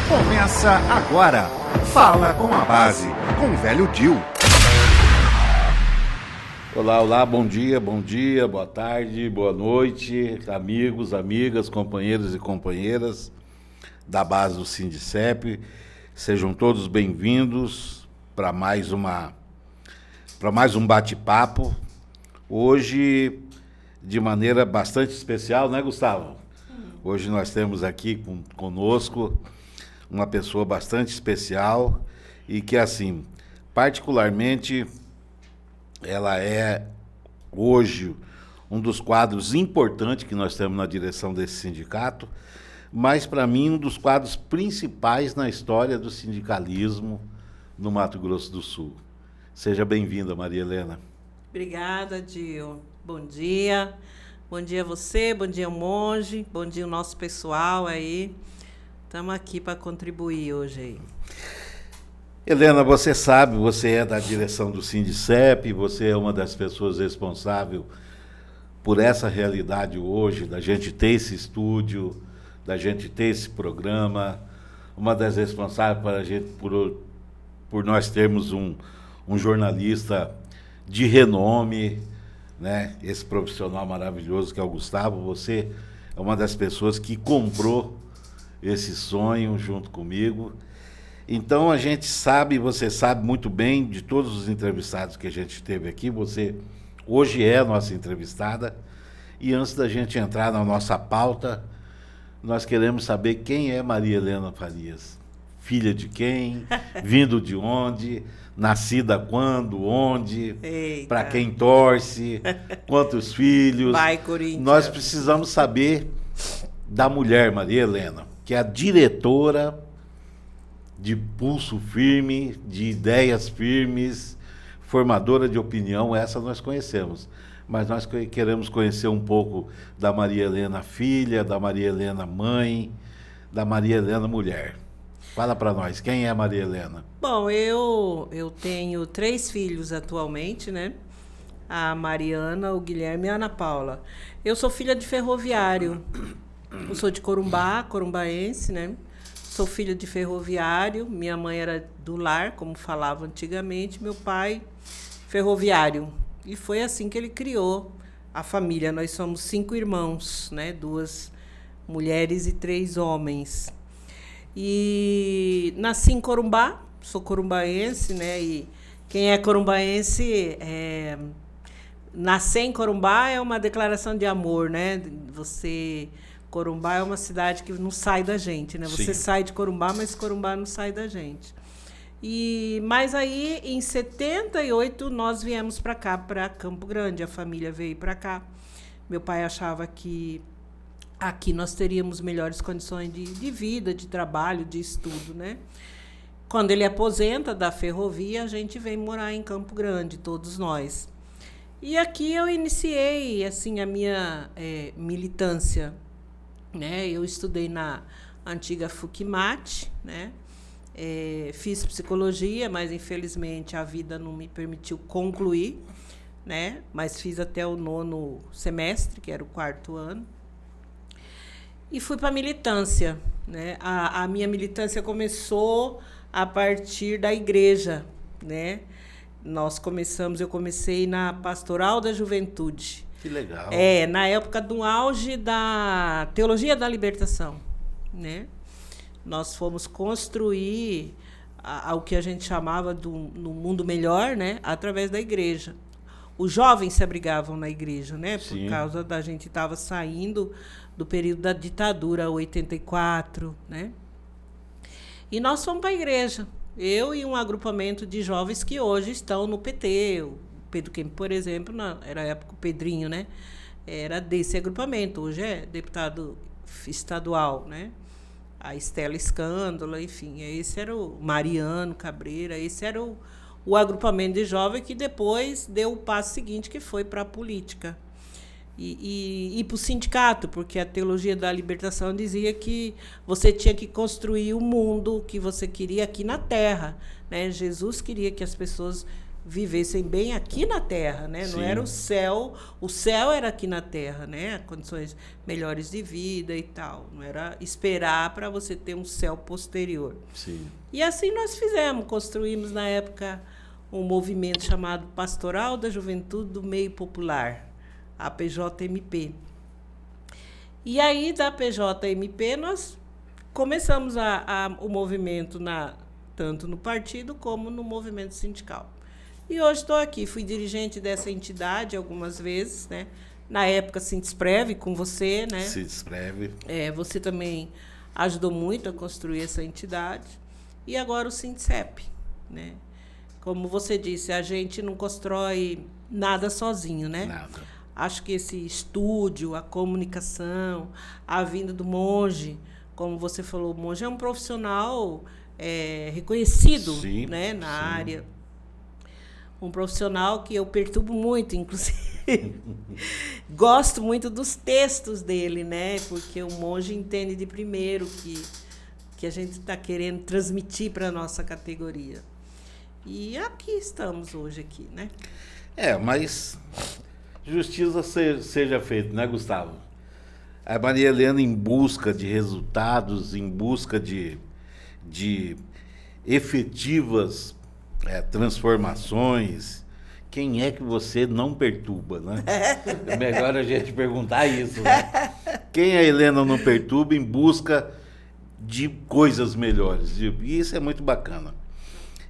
Começa agora. Fala com a Base, com o velho Dil. Olá, bom dia, boa tarde, boa noite, amigos, amigas, companheiros e companheiras da base do Sindicep. Sejam todos bem-vindos para mais um bate-papo. Hoje, de maneira bastante especial, né, Gustavo? Hoje nós temos aqui conosco uma pessoa bastante especial e que, assim, particularmente, ela é hoje um dos quadros importantes que nós temos na direção desse sindicato, mas, para mim, um dos quadros principais na história do sindicalismo no Mato Grosso do Sul. Seja bem-vinda, Maria Helena. Obrigada, Dil. Bom dia. Bom dia a você, bom dia ao Monge, bom dia ao nosso pessoal aí. Estamos aqui para contribuir hoje aí. Helena, você sabe, você é da direção do Sindicep, você é uma das pessoas responsáveis por essa realidade hoje, da gente ter esse estúdio, da gente ter esse programa, uma das responsáveis para a gente, por nós termos um jornalista de renome, né? Esse profissional maravilhoso que é o Gustavo. Você é uma das pessoas que comprou esse sonho junto comigo. Então a gente sabe, você sabe muito bem de todos os entrevistados que a gente teve aqui. Você hoje é a nossa entrevistada. E antes da gente entrar na nossa pauta, nós queremos saber quem é Maria Helena Farias. Filha de quem? Vindo de onde? Nascida quando? Onde? Para quem torce? Quantos filhos? Vai, Corinthians. Nós precisamos saber da mulher Maria Helena, que é a diretora de pulso firme, de ideias firmes, formadora de opinião. Essa nós conhecemos. Mas nós queremos conhecer um pouco da Maria Helena filha, da Maria Helena mãe, da Maria Helena mulher. Fala para nós, quem é a Maria Helena? Bom, eu tenho 3 filhos atualmente, né? A Mariana, o Guilherme e a Ana Paula. Eu sou filha de ferroviário. Eu sou de Corumbá, corumbaense, né? Sou filha de ferroviário. Minha mãe era do lar, como falava antigamente. Meu pai, ferroviário. E foi assim que ele criou a família. Nós somos 5 irmãos, né? 2 mulheres e 3 homens. E nasci em Corumbá, sou corumbaense, né? E quem é corumbaense, nascer em Corumbá é uma declaração de amor, né? Corumbá é uma cidade que não sai da gente, né? Você sai de Corumbá, mas Corumbá não sai da gente. Mas aí, em 78, nós viemos para cá, para Campo Grande. A família veio para cá. Meu pai achava que aqui nós teríamos melhores condições de vida, de trabalho, de estudo, né? Quando ele aposenta da ferrovia, a gente vem morar em Campo Grande, todos nós. E aqui eu iniciei assim, a minha militância, né? Eu estudei na antiga FUCMAT, né? Fiz psicologia, mas infelizmente a vida não me permitiu concluir, né? Mas fiz até o 9º semestre, que era o 4º ano. E fui para a militância, né? A minha militância começou a partir da igreja, né? Eu comecei na Pastoral da Juventude. Que legal. Na época do auge da Teologia da Libertação, né? Nós fomos construir o que a gente chamava no mundo melhor, né? Através da igreja. Os jovens se abrigavam na igreja, né? Por causa da gente estava saindo do período da ditadura, 84, né? E nós fomos para a igreja. Eu e um agrupamento de jovens que hoje estão no PT. O Pedro Kemp, por exemplo, era a época o Pedrinho, né? Era desse agrupamento. Hoje é deputado estadual, né? A Estela Escândola, enfim. Esse era o Mariano Cabreira, esse era o agrupamento de jovens que depois deu o passo seguinte, que foi para a política. E para o sindicato, porque a teologia da libertação dizia que você tinha que construir o mundo que você queria aqui na Terra, né? Jesus queria que as pessoas vivessem bem aqui na Terra, né? Não era o céu era aqui na Terra, né? Condições melhores de vida e tal. Não era esperar para você ter um céu posterior. Sim. E assim nós fizemos, construímos na época um movimento chamado Pastoral da Juventude do Meio Popular, a PJMP. E aí, da PJMP, nós começamos o movimento tanto no partido como no movimento sindical. E hoje estou aqui, fui dirigente dessa entidade algumas vezes, né? Na época, Sindesprev, com você, né? Sindesprev. Você também ajudou muito a construir essa entidade. E agora o Sindicep, né? Como você disse, a gente não constrói nada sozinho, né? Nada. Acho que esse estúdio, a comunicação, a vinda do monge, como você falou, o monge é um profissional reconhecido, sim, né, na área. Um profissional que eu perturbo muito, inclusive. Gosto muito dos textos dele, né? Porque o monge entende de primeiro que a gente está querendo transmitir para a nossa categoria. E aqui estamos hoje, aqui, né? Mas justiça seja feita, né, Gustavo? A Maria Helena, em busca de resultados, em busca de efetivas transformações, quem é que você não perturba, né? É melhor a gente perguntar isso, né? Quem a Helena não perturba em busca de coisas melhores? E isso é muito bacana.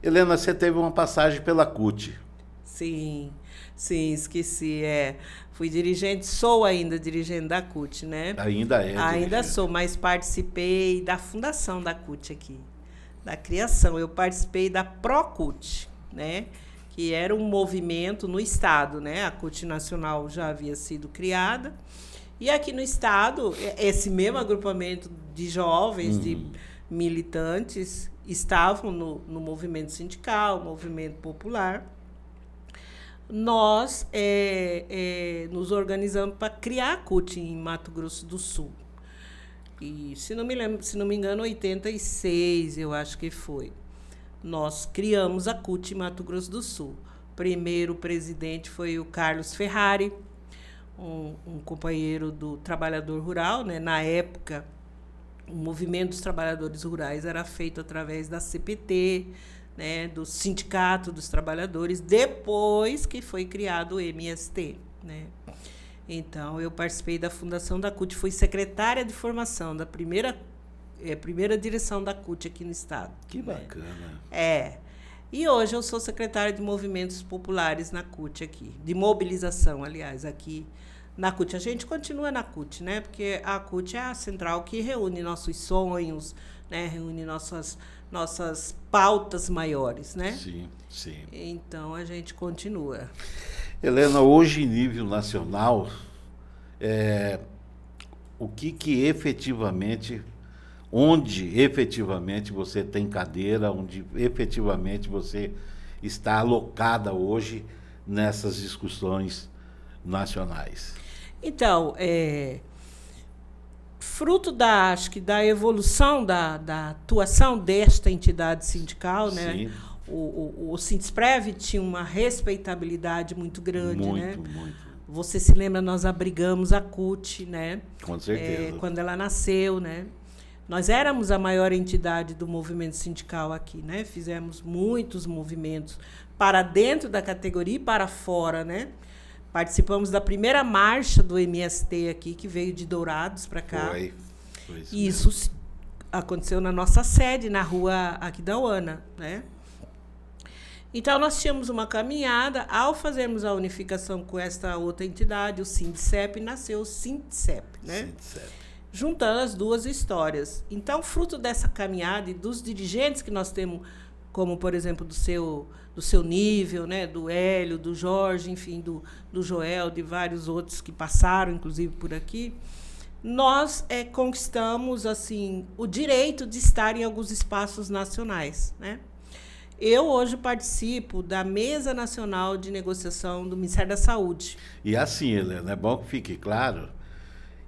Helena, você teve uma passagem pela CUT. Sim, esqueci. Fui dirigente, sou ainda dirigente da CUT, né? Ainda é. Ainda sou, mas participei da fundação da CUT aqui, da criação. Eu participei da ProCUT, né? Que era um movimento no Estado, né? A CUT Nacional já havia sido criada. E aqui no Estado, esse mesmo agrupamento de jovens, de militantes, estavam no movimento sindical, movimento popular. Nós nos organizamos para criar a CUT em Mato Grosso do Sul. E, se não me engano, 86, eu acho que foi. Nós criamos a CUT em Mato Grosso do Sul. O primeiro presidente foi o Carlos Ferrari, um companheiro do trabalhador rural, né? Na época, o movimento dos trabalhadores rurais era feito através da CPT, né? Do Sindicato dos Trabalhadores, depois que foi criado o MST, né? Então, eu participei da fundação da CUT, fui secretária de formação da primeira direção da CUT aqui no Estado. Que bacana. E hoje eu sou secretária de movimentos populares na CUT aqui, de mobilização, aliás, aqui na CUT. A gente continua na CUT, né? Porque a CUT é a central que reúne nossos sonhos, né? Reúne nossas pautas maiores, né? Sim. Então, a gente continua. Helena, hoje, em nível nacional, o que efetivamente, onde efetivamente você tem cadeira, onde efetivamente você está alocada hoje nessas discussões nacionais? Então, fruto da evolução da atuação desta entidade sindical, né? Sim. O Sindesprev tinha uma respeitabilidade muito grande, né? Muito. Você se lembra, nós abrigamos a CUT, né? Com certeza. Quando ela nasceu, né? Nós éramos a maior entidade do movimento sindical aqui, né? Fizemos muitos movimentos para dentro da categoria e para fora, né? Participamos da primeira marcha do MST aqui, que veio de Dourados para cá. Foi isso aconteceu na nossa sede, na rua Aquidauana, né? Então, nós tínhamos uma caminhada. Ao fazermos a unificação com esta outra entidade, o Sindicep, nasceu o Sindicep, né? Sindicep. Juntando as duas histórias. Então, fruto dessa caminhada e dos dirigentes que nós temos, como, por exemplo, do seu nível, né? Do Hélio, do Jorge, enfim, do Joel, de vários outros que passaram, inclusive, por aqui, nós conquistamos assim, o direito de estar em alguns espaços nacionais, né? Eu hoje participo da Mesa Nacional de Negociação do Ministério da Saúde. E assim, Helena, é bom que fique claro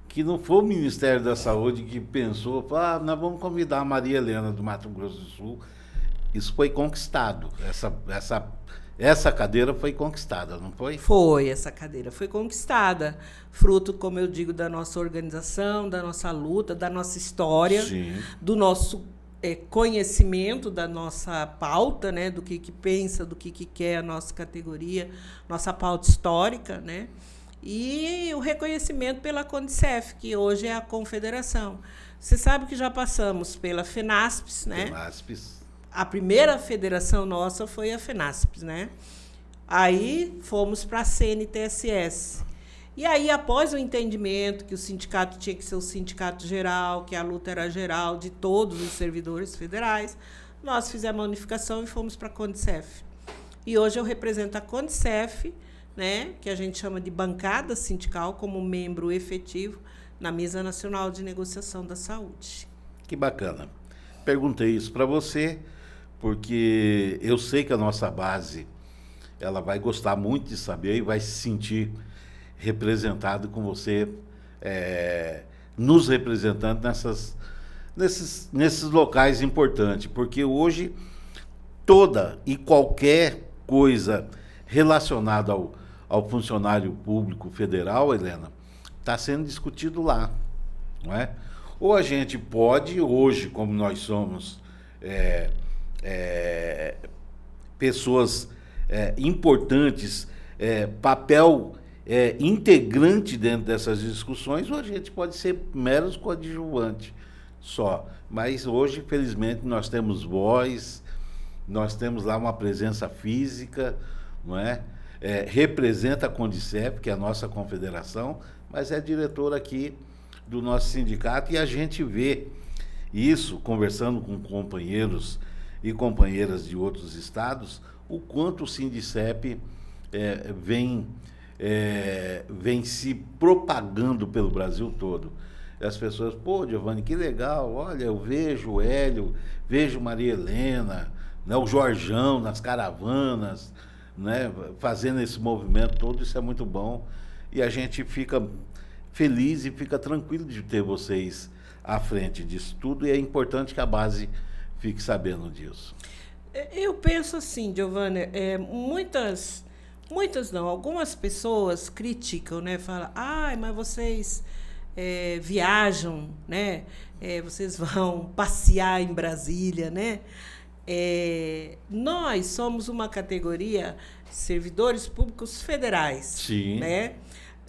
que não foi o Ministério da Saúde que pensou, nós vamos convidar a Maria Helena do Mato Grosso do Sul Isso foi conquistado. Essa cadeira foi conquistada, não foi? Foi, essa cadeira foi conquistada. Fruto, como eu digo, da nossa organização, da nossa luta, da nossa história, Sim. do nosso conhecimento, da nossa pauta, né, do que pensa, do que quer a nossa categoria, nossa pauta histórica, né? E o reconhecimento pela CONDICEF, que hoje é a confederação. Você sabe que já passamos pela FENASPES, né? FENASPES. A primeira federação nossa foi a FENASPES, né? Aí fomos para a CNTSS. E aí, após o entendimento que o sindicato tinha que ser o sindicato geral, que a luta era geral de todos os servidores federais, nós fizemos a unificação e fomos para a CONDICEF. E hoje eu represento a CONDICEF, né, que a gente chama de bancada sindical, como membro efetivo na Mesa Nacional de Negociação da Saúde. Que bacana. Perguntei isso para você, porque eu sei que a nossa base ela vai gostar muito de saber e vai se sentir representado com você, nos representando nesses locais importantes, porque hoje toda e qualquer coisa relacionada ao funcionário público federal, Helena, está sendo discutido lá, não é? Ou a gente pode, hoje, como nós somos pessoas importantes, papel integrante dentro dessas discussões, ou a gente pode ser meros coadjuvantes só. Mas hoje, felizmente, nós temos voz, nós temos lá uma presença física, não é? Representa a CONDICEF, que é a nossa confederação, mas é diretor aqui do nosso sindicato, e a gente vê isso, conversando com companheiros e companheiras de outros estados, o quanto o Sindicep vem se propagando pelo Brasil todo. As pessoas, pô, Giovanni, que legal, olha, eu vejo o Hélio, vejo Maria Helena, né, o Jorjão nas caravanas, né, fazendo esse movimento todo, isso é muito bom. E a gente fica feliz e fica tranquilo de ter vocês à frente disso tudo, e é importante que a base fique sabendo disso. Eu penso assim, Giovanni, muitas não, algumas pessoas criticam, né? Falam, mas vocês viajam, né? Vocês vão passear em Brasília, né? Nós somos uma categoria servidores públicos federais. Sim. Né?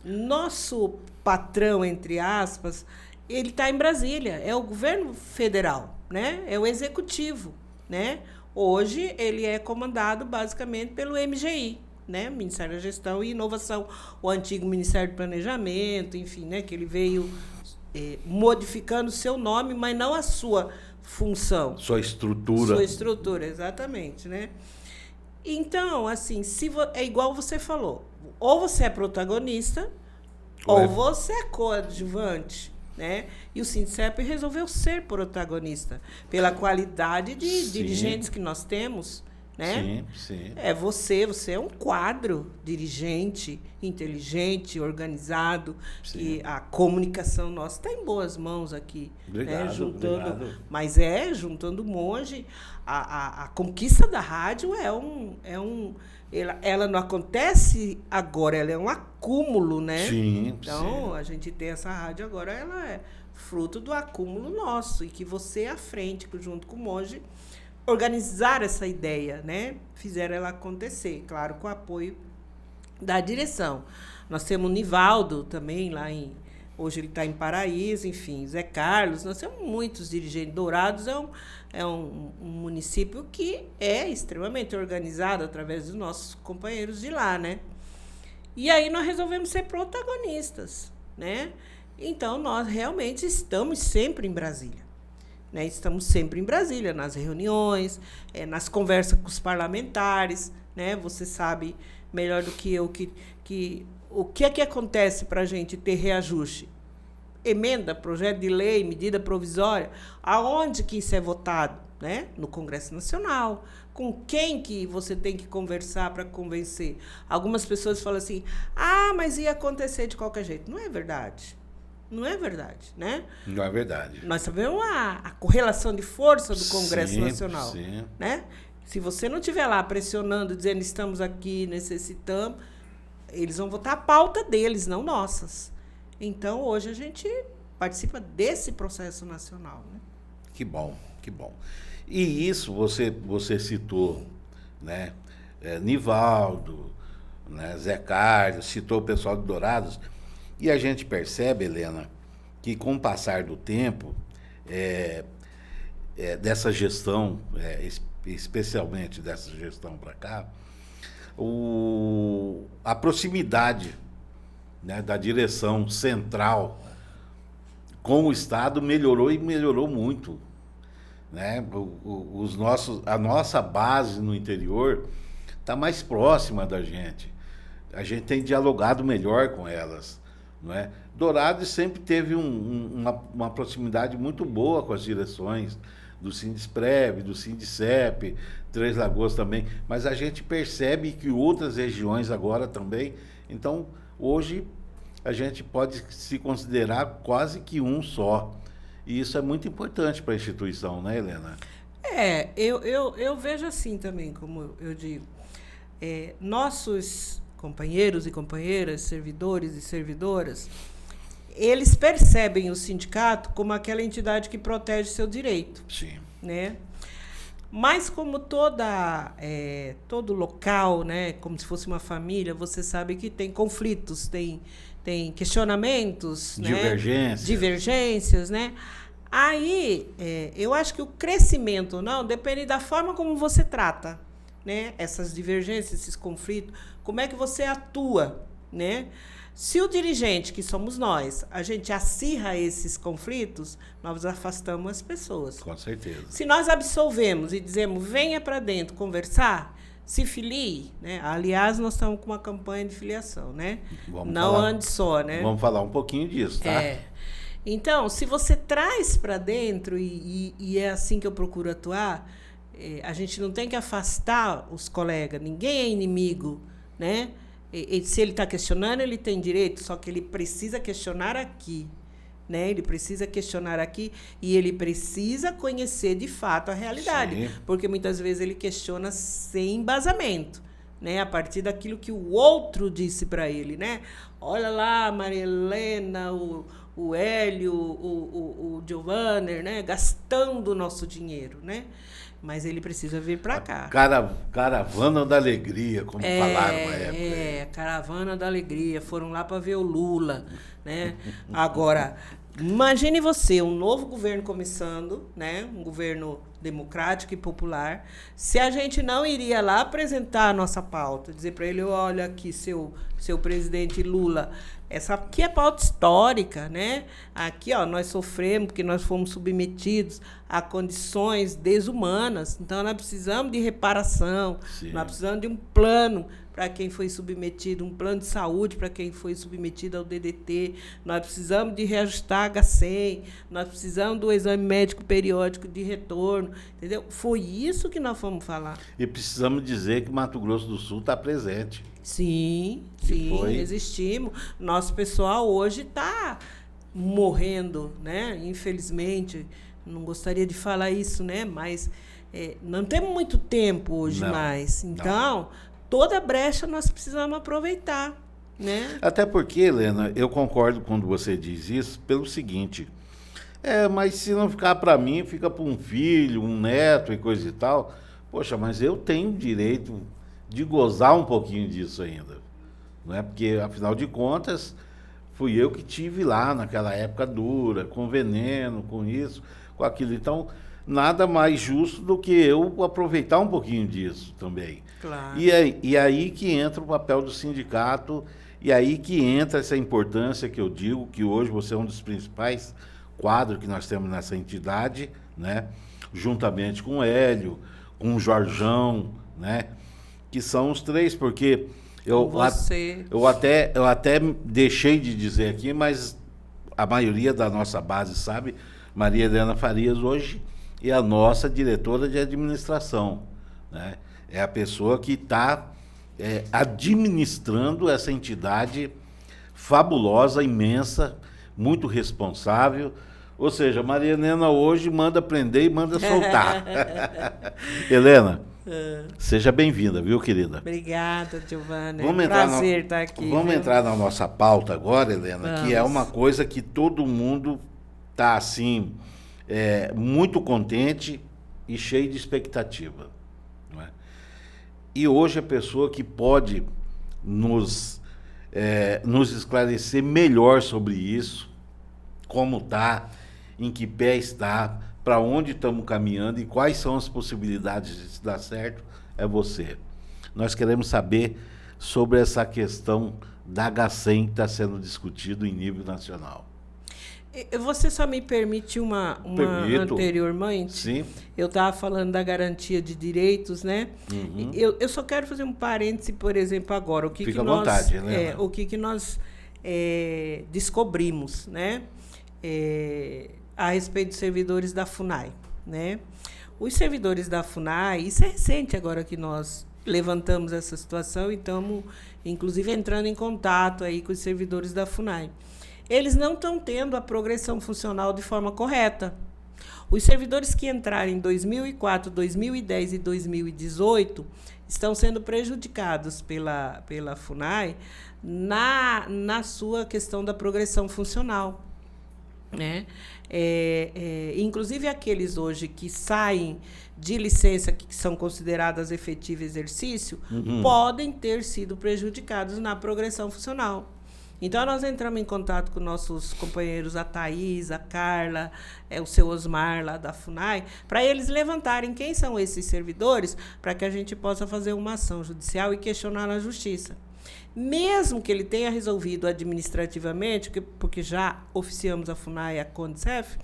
Nosso patrão, entre aspas, ele está em Brasília, é o governo federal, né? É o executivo, né? Hoje ele é comandado basicamente pelo MGI, né? Ministério da Gestão e Inovação, o antigo Ministério do Planejamento, enfim, né? Que ele veio modificando o seu nome, mas não a sua função. Sua estrutura. Sua estrutura, exatamente, né? Então, assim, é igual você falou, ou você é protagonista, ou você é coadjuvante, né? E o Sindicep resolveu ser protagonista pela qualidade de dirigentes que nós temos, né? Sim. Você é um quadro dirigente, inteligente, organizado, e a comunicação nossa está em boas mãos aqui. Obrigado, obrigado. Mas juntando monge, a conquista da rádio ela não acontece agora, ela é um acúmulo, né? Sim. Então, a gente tem essa rádio agora, ela é fruto do acúmulo nosso, e que você à frente, junto com o monge, organizar essa ideia, né? Fizeram ela acontecer, claro, com o apoio da direção. Nós temos o Nivaldo também, hoje ele está em Paraíso, enfim, Zé Carlos, nós temos muitos dirigentes. Dourados é um município que é extremamente organizado através dos nossos companheiros de lá, né? E aí nós resolvemos ser protagonistas, né? Então, nós realmente estamos sempre em Brasília. Né? Estamos sempre em Brasília, nas reuniões, nas conversas com os parlamentares, né? Você sabe melhor do que eu o que é que acontece para a gente ter reajuste? Emenda, projeto de lei, medida provisória, aonde que isso é votado? Né? No Congresso Nacional. Com quem que você tem que conversar para convencer? Algumas pessoas falam assim, mas ia acontecer de qualquer jeito. Não é verdade. Não é verdade, né? Não é verdade. Nós sabemos a correlação de força do Congresso Sim, Nacional, sim. né? Se você não estiver lá pressionando, dizendo estamos aqui, necessitamos, eles vão votar a pauta deles, não nossas. Então, hoje a gente participa desse processo nacional, né? Que bom, que bom. E isso você citou, né? Nivaldo, né? Zé Carlos, citou o pessoal de Dourados, e a gente percebe, Helena, que com o passar do tempo, dessa gestão, especialmente dessa gestão para cá, a proximidade, né, da direção central com o Estado melhorou e melhorou muito, né? A nossa base no interior está mais próxima da gente. A gente tem dialogado melhor com elas, não é? Dourados sempre teve uma proximidade muito boa com as direções do Sindesprev, do Sindicep, Três Lagoas também, mas a gente percebe que outras regiões agora também. Então, hoje, a gente pode se considerar quase que um só. E isso é muito importante para a instituição, né, Helena? Eu vejo assim também, como eu digo. Nossos companheiros e companheiras, servidores e servidoras, eles percebem o sindicato como aquela entidade que protege seu direito. Sim. Né? Mas como todo local, né, como se fosse uma família, você sabe que tem conflitos, tem questionamentos, divergências, né? Aí, eu acho que o crescimento ou não depende da forma como você trata, né? Essas divergências, esses conflitos, como é que você atua, né? Se o dirigente, que somos nós, a gente acirra esses conflitos, nós afastamos as pessoas. Com certeza. Se nós absolvemos e dizemos, venha para dentro conversar, se filie, né? Aliás, nós estamos com uma campanha de filiação, né? Não ande só, né? Vamos falar um pouquinho disso, tá? Então, se você traz para dentro, e é assim que eu procuro atuar, a gente não tem que afastar os colegas, ninguém é inimigo, né? Se ele está questionando, ele tem direito, só que ele precisa questionar aqui, né? Ele precisa questionar aqui e ele precisa conhecer de fato a realidade. Sim. Porque muitas vezes ele questiona sem embasamento, né? A partir daquilo que o outro disse para ele, né? Olha lá, Maria Helena, o Hélio, o Giovanni, né? Gastando o nosso dinheiro, né? Mas ele precisa vir para cá. Caravana da Alegria, como falaram na época. Caravana da Alegria. Foram lá para ver o Lula, né? Agora, imagine você, um novo governo começando, né? Um governo democrático e popular. Se a gente não iria lá apresentar a nossa pauta, dizer para ele, olha aqui, seu presidente Lula, essa aqui é pauta histórica, né? Aqui, nós sofremos porque nós fomos submetidos a condições desumanas. Então, nós precisamos de reparação, Sim. Nós precisamos de um plano para quem foi submetido, um plano de saúde para quem foi submetido ao DDT. Nós precisamos de reajustar H100, nós precisamos do exame médico periódico de retorno, entendeu? Foi isso que nós fomos falar. E precisamos dizer que Mato Grosso do Sul está presente. Sim, existimos. Nosso pessoal hoje está morrendo, né? Infelizmente, não gostaria de falar isso, né? Mas não temos muito tempo hoje mais. Então, toda brecha nós precisamos aproveitar, né? Até porque, Helena, eu concordo quando você diz isso, pelo seguinte, mas se não ficar para mim, fica para um filho, um neto e coisa e tal. Poxa, mas eu tenho direito de gozar um pouquinho disso ainda, não é? Porque, afinal de contas, fui eu que tive lá naquela época dura, com veneno, com isso, com aquilo. Então, nada mais justo do que eu aproveitar um pouquinho disso também. Claro. E aí que entra o papel do sindicato, e aí que entra essa importância que eu digo, que hoje você é um dos principais quadros que nós temos nessa entidade, né? Juntamente com o Hélio, com o Jorjão, né? Que são os três, porque eu até deixei de dizer aqui, mas a maioria da nossa base sabe, Maria Helena Farias hoje é a nossa diretora de administração, né? É a pessoa que está administrando essa entidade fabulosa, imensa, muito responsável. Ou seja, Maria Helena hoje manda prender e manda soltar. Helena, seja bem-vinda, viu, querida? Obrigada, Giovana. Vamos prazer estar aqui. Vamos entrar na nossa pauta agora, Helena, que é uma coisa que todo mundo está, assim, muito contente e cheio de expectativa. Não é? E hoje a pessoa que pode nos esclarecer melhor sobre isso, como está, em que pé está, para onde estamos caminhando e quais são as possibilidades de isso dar certo, é você. Nós queremos saber sobre essa questão da H100 que está sendo discutido em nível nacional. Você só me permite uma anteriormente? Sim. Eu estava falando da garantia de direitos, né? Uhum. Eu só quero fazer um parêntese, por exemplo, agora. Fica à vontade, né? O que nós descobrimos, né? A respeito dos servidores da FUNAI, né? Os servidores da FUNAI, isso é recente agora que nós levantamos essa situação e estamos, inclusive, entrando em contato aí com os servidores da FUNAI. Eles não estão tendo a progressão funcional de forma correta. Os servidores que entraram em 2004, 2010 e 2018 estão sendo prejudicados pela FUNAI na sua questão da progressão funcional. Né? Inclusive aqueles hoje que saem de licença, que são consideradas efetivo exercício, podem ter sido prejudicados na progressão funcional. Então, nós entramos em contato com nossos companheiros, a Thaís, a Carla, o seu Osmar, lá da FUNAI, para eles levantarem quem são esses servidores, para que a gente possa fazer uma ação judicial e questionar na justiça. Mesmo que ele tenha resolvido administrativamente, porque já oficiamos a FUNAI e a CONDCEF,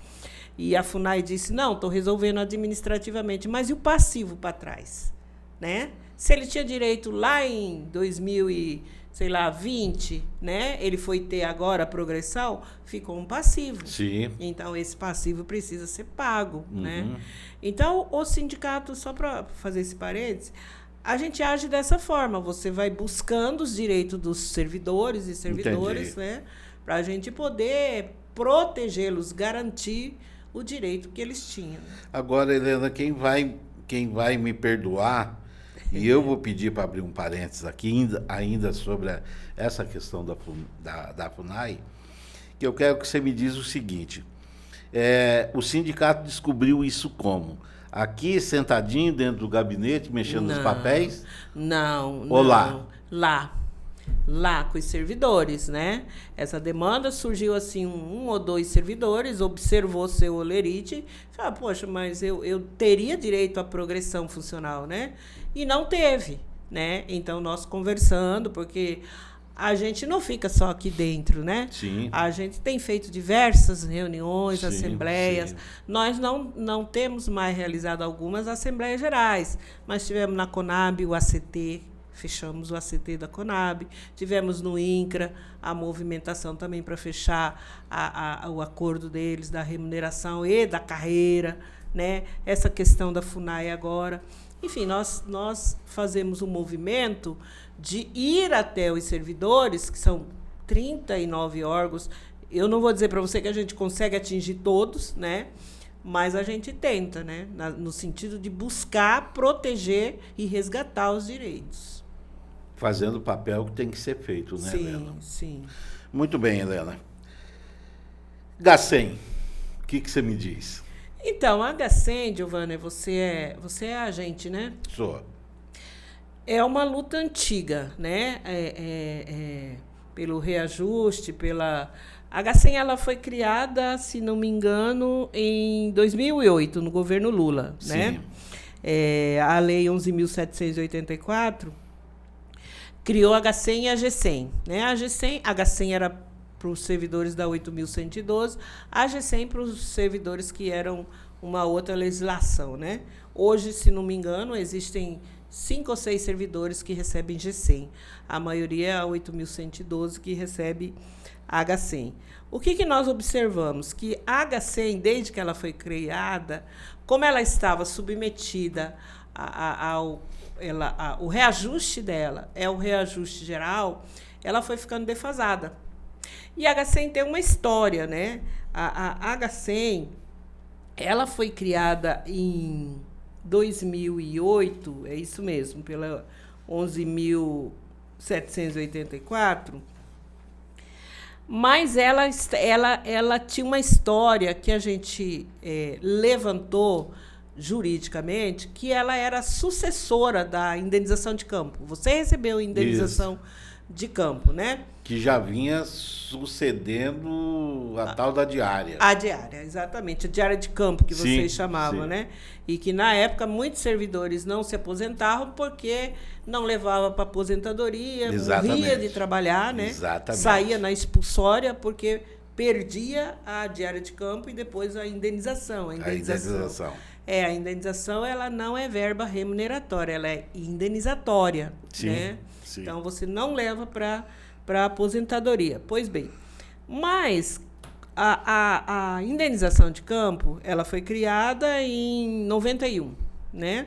e a FUNAI disse, não, estou resolvendo administrativamente, mas e o passivo para trás? Né? Se ele tinha direito lá em 2020, né? Ele foi ter agora a progressão, ficou um passivo. Sim. Então, esse passivo precisa ser pago. Né? Então, o sindicato, só para fazer esse parênteses, a gente age dessa forma, você vai buscando os direitos dos servidores e servidoras, né, para a gente poder protegê-los, garantir o direito que eles tinham. Agora, Helena, quem vai me perdoar, e eu vou pedir para abrir um parênteses aqui, ainda sobre essa questão da FUNAI, que eu quero que você me diz o seguinte, o sindicato descobriu isso como? Aqui, sentadinho dentro do gabinete, mexendo nos papéis? Não. Ou lá? Lá, com os servidores, né? Essa demanda surgiu assim, um ou dois servidores, observou seu olerite, falou, poxa, mas eu teria direito à progressão funcional, né? E não teve, né? Então, nós conversando, porque a gente não fica só aqui dentro, né? Sim. A gente tem feito diversas reuniões, assembleias. Sim. Nós não temos mais realizado algumas assembleias gerais, mas tivemos na CONAB o ACT, fechamos o ACT da CONAB, tivemos no INCRA a movimentação também para fechar o acordo deles da remuneração e da carreira, né? Essa questão da FUNAI agora. Enfim, nós fazemos um movimento de ir até os servidores, que são 39 órgãos. Eu não vou dizer para você que a gente consegue atingir todos, né? Mas a gente tenta, né? No sentido de buscar, proteger e resgatar os direitos. Fazendo o papel que tem que ser feito, né, Helena? Sim. Muito bem, Helena. H100, o que você me diz? Então, a H100, Giovana, você é agente, né? Sou. É uma luta antiga, né? Pelo reajuste, A H100 ela foi criada, se não me engano, em 2008, no governo Lula, né? A Lei 11.784 criou a H100 e a G100, né? A H100 era para os servidores da 8.112, a G100 para os servidores que eram uma outra legislação, né? Hoje, se não me engano, existem 5 ou 6 servidores que recebem G100. A maioria é a 8.112 que recebe a H100. O que nós observamos? Que a H100, desde que ela foi criada, como ela estava submetida o reajuste dela é o reajuste geral, ela foi ficando defasada. E a H100 tem uma história, né? A H100, ela foi criada em 2008, é isso mesmo, pela 11.784, mas ela tinha uma história que a gente levantou juridicamente, que ela era sucessora da indenização de campo. Você recebeu indenização de campo, né? Que já vinha sucedendo a tal da diária. A diária, exatamente. A diária de campo, que vocês chamavam, né? E que, na época, muitos servidores não se aposentavam porque não levava para aposentadoria, morria de trabalhar, né? Exatamente. Saía na expulsória porque perdia a diária de campo e depois a indenização. A indenização, ela não é verba remuneratória, ela é indenizatória, né? Sim. Então, você não leva para a aposentadoria. Pois bem, mas a indenização de campo, ela foi criada em 91, né?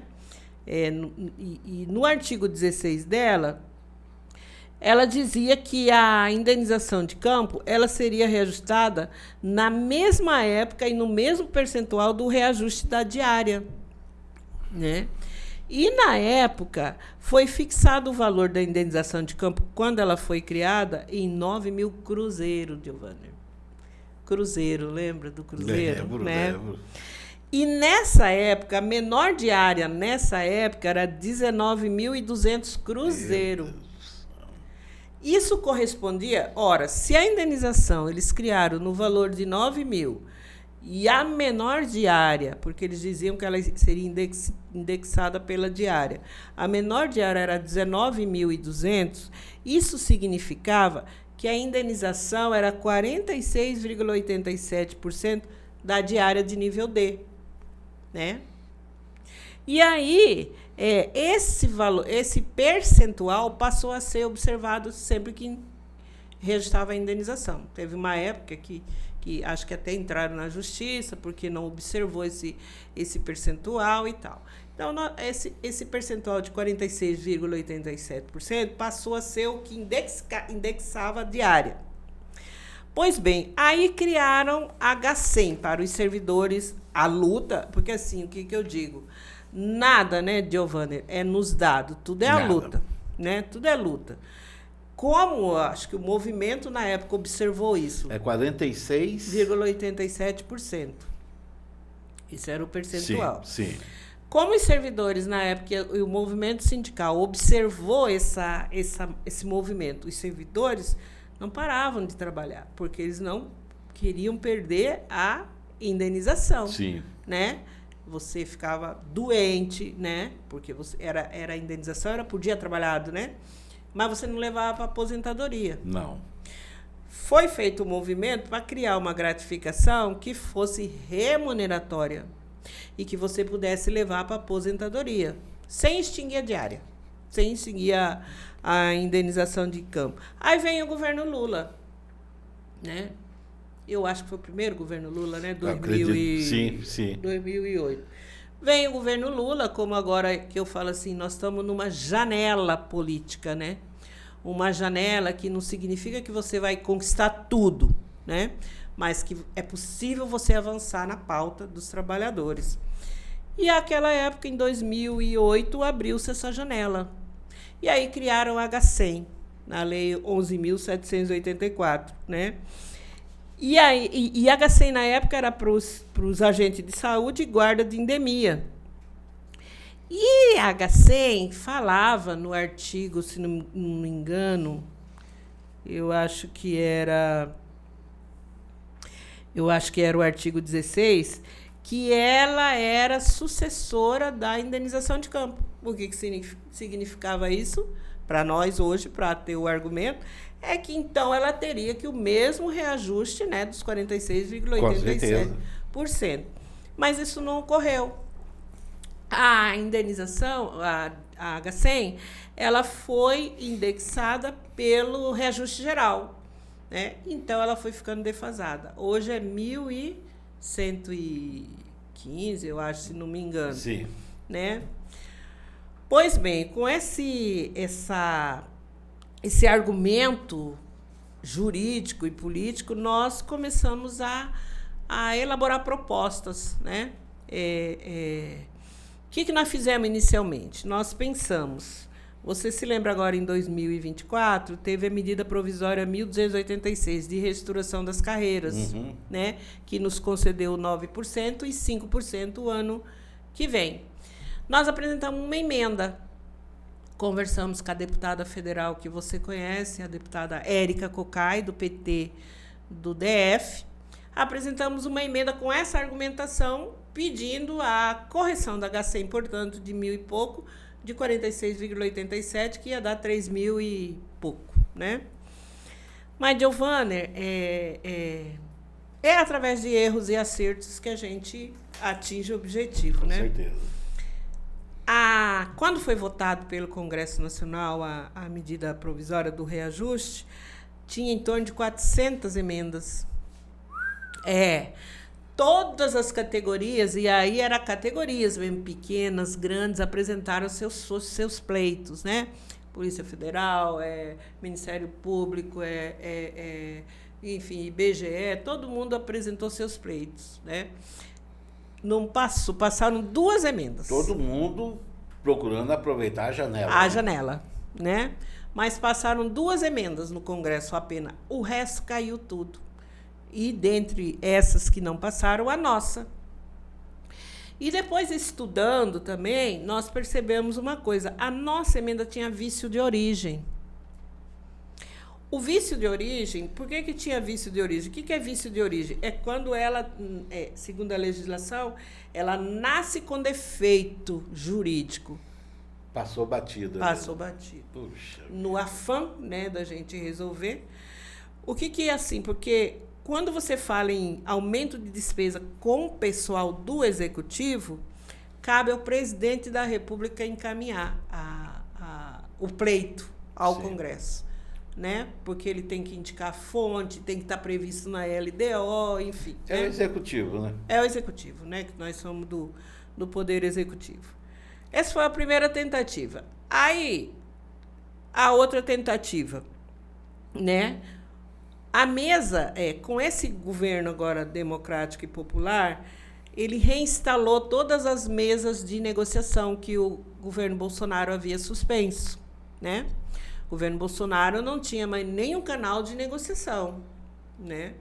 E no artigo 16 dela, ela dizia que a indenização de campo ela seria reajustada na mesma época e no mesmo percentual do reajuste da diária, né? E, na época, foi fixado o valor da indenização de campo, quando ela foi criada, em 9.000 cruzeiros, Giovanni. Cruzeiro, lembra do cruzeiro? Lembro. E, nessa época, a menor diária, era 19.200 cruzeiros. Isso correspondia... Ora, se a indenização eles criaram no valor de 9.000 e a menor diária, porque eles diziam que ela seria indexada pela diária, a menor diária era 19.200, isso significava que a indenização era 46,87% da diária de nível D, né? E aí, esse valor, esse percentual passou a ser observado sempre que reajustava a indenização. Teve uma época que acho que até entraram na justiça porque não observou esse percentual e tal. Então, esse percentual de 46,87% passou a ser o que indexava a diária. Pois bem, aí criaram a H100 para os servidores, a luta, porque assim, o que eu digo? Nada, né, Giovanni, é nos dado, tudo é a luta, né? Tudo é luta. Como acho que o movimento na época observou isso? 46,87%. Isso era o percentual. Sim. Como os servidores na época, o movimento sindical observou esse movimento, os servidores não paravam de trabalhar, porque eles não queriam perder a indenização. Sim. Né? Você ficava doente, né? Porque era a indenização, era por dia trabalhado, né? Mas você não levava para aposentadoria. Não. Foi feito um movimento para criar uma gratificação que fosse remuneratória e que você pudesse levar para aposentadoria, sem extinguir a diária, sem extinguir a indenização de campo. Aí vem o governo Lula, né? Eu acho que foi o primeiro governo Lula, né? 2008. Vem o governo Lula, como agora que eu falo assim, nós estamos numa janela política, né? Uma janela que não significa que você vai conquistar tudo, né? Mas que é possível você avançar na pauta dos trabalhadores. E naquela época, em 2008, abriu-se essa janela. E aí criaram a H100, na Lei 11.784, né? E a H100, na época, era para os agentes de saúde e guarda de endemia. E a H100 falava no artigo, se não me engano, eu acho que era o artigo 16, que ela era sucessora da indenização de campo. O que significava isso? Para nós, hoje, para ter o argumento, é que, então, ela teria que o mesmo reajuste, né, dos 46,87%. Mas isso não ocorreu. A indenização, a H100, ela foi indexada pelo reajuste geral, né? Então, ela foi ficando defasada. Hoje é 1.115, eu acho, se não me engano. Sim. Né? Pois bem, com esse argumento jurídico e político, nós começamos a elaborar propostas, né? O que nós fizemos inicialmente? Nós pensamos, você se lembra agora em 2024, teve a medida provisória 1286 de reestruturação das carreiras, né? Que nos concedeu 9% e 5% o ano que vem. Nós apresentamos uma emenda. Conversamos com a deputada federal que você conhece, a deputada Érica Cocai, do PT do DF. Apresentamos uma emenda com essa argumentação, pedindo a correção da HC, portanto, de 1.000 e pouco, de 46,87, que ia dar 3.000 e pouco, né? Mas, Giovanner, é através de erros e acertos que a gente atinge o objetivo, né? Com certeza. Quando foi votado pelo Congresso Nacional a medida provisória do reajuste, tinha em torno de 400 emendas. Todas as categorias, e aí eram categorias mesmo, pequenas, grandes, apresentaram seus pleitos, né? Polícia Federal, Ministério Público, enfim, IBGE, todo mundo apresentou seus pleitos, né? Não passaram 2 emendas. Todo mundo procurando aproveitar a janela. A janela, né? Mas passaram 2 emendas no Congresso apenas. O resto caiu tudo. E, dentre essas que não passaram, a nossa. E depois, estudando também, nós percebemos uma coisa. A nossa emenda tinha vício de origem. O vício de origem, por que tinha vício de origem? O que é vício de origem? É quando ela, segundo a legislação, ela nasce com defeito jurídico. Passou batido. Passou batido. Puxa. No afã, né, da gente resolver. O que é assim? Porque quando você fala em aumento de despesa com o pessoal do Executivo, cabe ao presidente da República encaminhar o pleito ao Congresso. Né? Porque ele tem que indicar a fonte, tem que estar previsto na LDO, enfim. É, né? O Executivo, né? É o Executivo, né? Que nós somos do Poder Executivo. Essa foi a primeira tentativa. Aí, a outra tentativa, né? A mesa, com esse governo agora democrático e popular, ele reinstalou todas as mesas de negociação que o governo Bolsonaro havia suspenso, né? O governo Bolsonaro não tinha mais nenhum canal de negociação, né?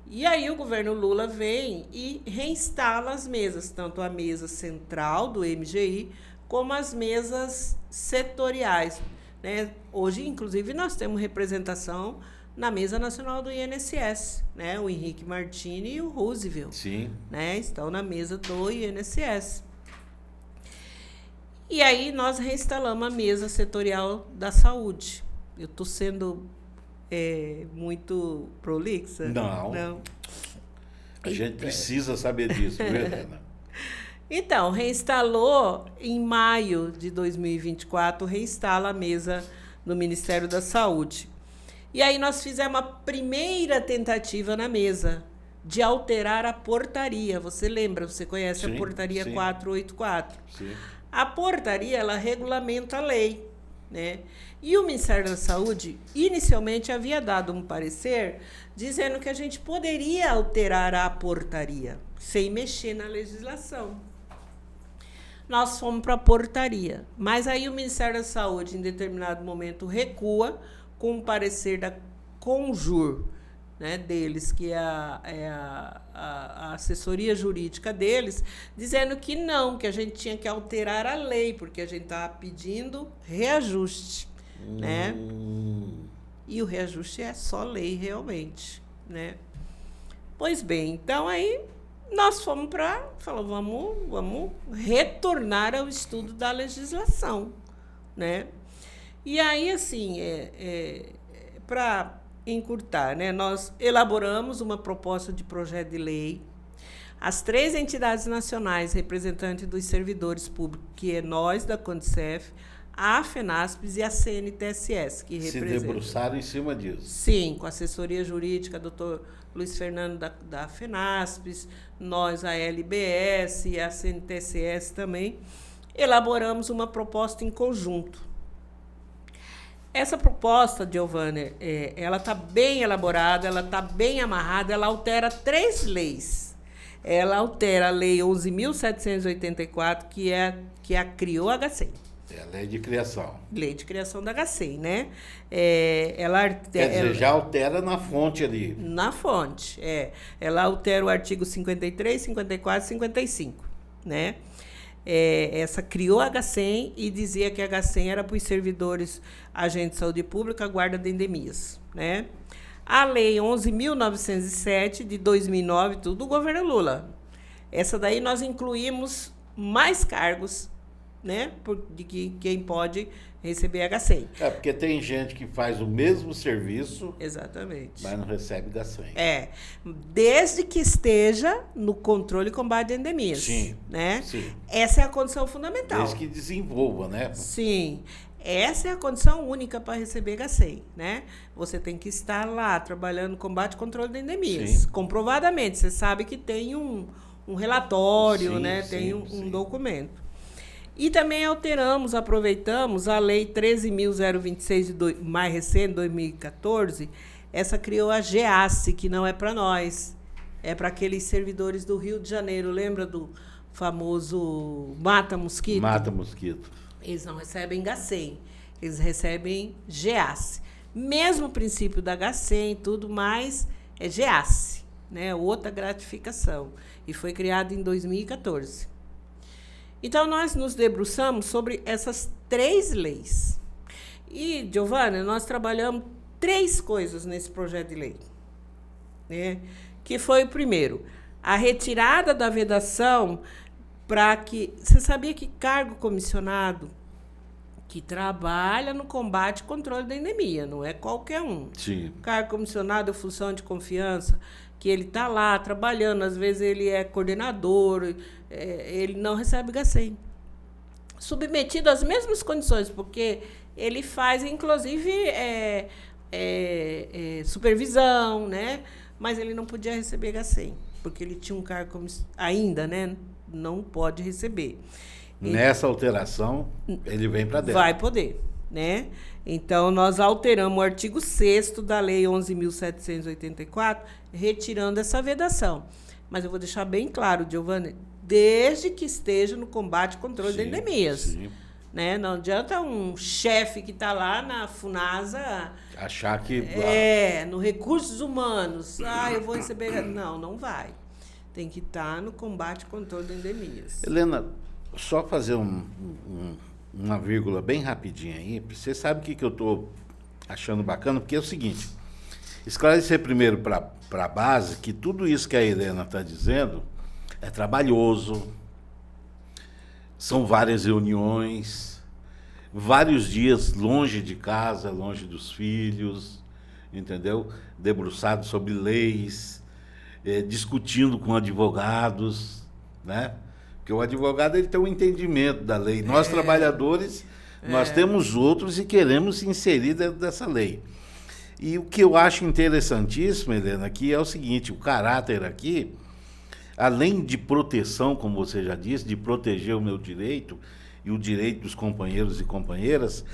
E aí o governo Lula vem e reinstala as mesas, tanto a mesa central do MGI, como as mesas setoriais, né? Hoje, inclusive, nós temos representação na mesa nacional do INSS, né? O Henrique Martini e o Roosevelt, né? Estão na mesa do INSS. E aí nós reinstalamos a mesa setorial da saúde. Eu estou sendo muito prolixa? Não. A gente precisa saber disso, viu, Helena? Então, reinstalou em maio de 2024, reinstala a mesa no Ministério da Saúde. E aí nós fizemos a primeira tentativa na mesa de alterar a portaria. Você lembra, você conhece a portaria 484? Sim. A portaria, ela regulamenta a lei, né? E o Ministério da Saúde, inicialmente, havia dado um parecer dizendo que a gente poderia alterar a portaria, sem mexer na legislação. Nós fomos para a portaria, mas aí o Ministério da Saúde, em determinado momento, recua com um parecer da Conjur, né, deles, que é a assessoria jurídica deles, dizendo que não, que a gente tinha que alterar a lei, porque a gente estava pedindo reajuste, né? E o reajuste é só lei, realmente, né? Pois bem, então aí nós fomos falou, vamos retornar ao estudo da legislação, né? E aí, assim, para encurtar, né? Nós elaboramos uma proposta de projeto de lei. As 3 entidades nacionais representantes dos servidores públicos, que é nós da Condicef, a FENASPES e a CNTSS, que representam. Se debruçaram em cima disso. Sim, com a assessoria jurídica, doutor Luiz Fernando da FENASPES, nós, a LBS e a CNTSS também, elaboramos uma proposta em conjunto. Essa proposta, Giovanni, ela está bem elaborada, ela está bem amarrada, ela altera 3 leis. Ela altera a Lei 11.784, que criou a HCEM. É a lei de criação. Lei de criação da HCEM, né? Quer dizer, já altera na fonte ali. Na fonte, Ela altera o artigo 53, 54 e 55, né? Essa criou a HCEM e dizia que a HCEM era para os servidores, agentes de saúde pública, guarda de endemias, né? A Lei 11.907, de 2009, tudo do governo Lula. Essa daí nós incluímos mais cargos, né? De quem pode receber HCEM. Porque tem gente que faz o mesmo serviço, exatamente, mas não recebe HCEM. Desde que esteja no controle e combate de endemias. Sim, né? Sim. Essa é a condição fundamental. Desde que desenvolva, né? Sim. Essa é a condição única para receber HCEM, né? Você tem que estar lá trabalhando no combate e controle de endemias. Sim. Comprovadamente, você sabe que tem um relatório, né? Tem um documento. E também aproveitamos a Lei 13.026, mais recente, 2014, essa criou a GEACE, que não é para nós, é para aqueles servidores do Rio de Janeiro. Lembra do famoso mata-mosquito? Mata-mosquito. Eles não recebem HCEM, eles recebem GEACE. Mesmo princípio da HCEM e tudo mais, é GEACE, né? Outra gratificação. E foi criado em 2014. Então, nós nos debruçamos sobre essas 3 leis. E, Giovana, nós trabalhamos 3 coisas nesse projeto de lei, né? Que foi, primeiro, a retirada da vedação para que... Você sabia que cargo comissionado que trabalha no combate e controle da endemia, não é qualquer um. Sim. Cargo comissionado é função de confiança, que ele está lá trabalhando, às vezes ele é coordenador, ele não recebe HCEM. Submetido às mesmas condições, porque ele faz, inclusive, supervisão, né? Mas ele não podia receber HCEM, porque ele tinha um cargo ainda, né? Não pode receber. Nessa alteração, ele vem para dentro. Vai poder, né? Então, nós alteramos o artigo 6º da Lei 11.784, retirando essa vedação. Mas eu vou deixar bem claro, Giovanni, desde que esteja no combate e controle de endemias. Sim. Né? Não adianta um chefe que está lá na FUNASA... achar que... no recursos humanos. Eu vou receber... Não vai. Tem que estar no combate e controle de endemias. Helena, só fazer uma vírgula bem rapidinha aí. Você sabe o que eu estou achando bacana? Porque é o seguinte, esclarecer primeiro para a base que tudo isso que a Helena está dizendo é trabalhoso, são várias reuniões, vários dias longe de casa, longe dos filhos, entendeu? Debruçado sobre leis, discutindo com advogados, né? Porque o advogado ele tem um entendimento da lei. Nós, trabalhadores, nós temos outros e queremos se inserir dentro dessa lei. E o que eu acho interessantíssimo, Helena, aqui é o seguinte, o caráter aqui, além de proteção, como você já disse, de proteger o meu direito e o direito dos companheiros e companheiras,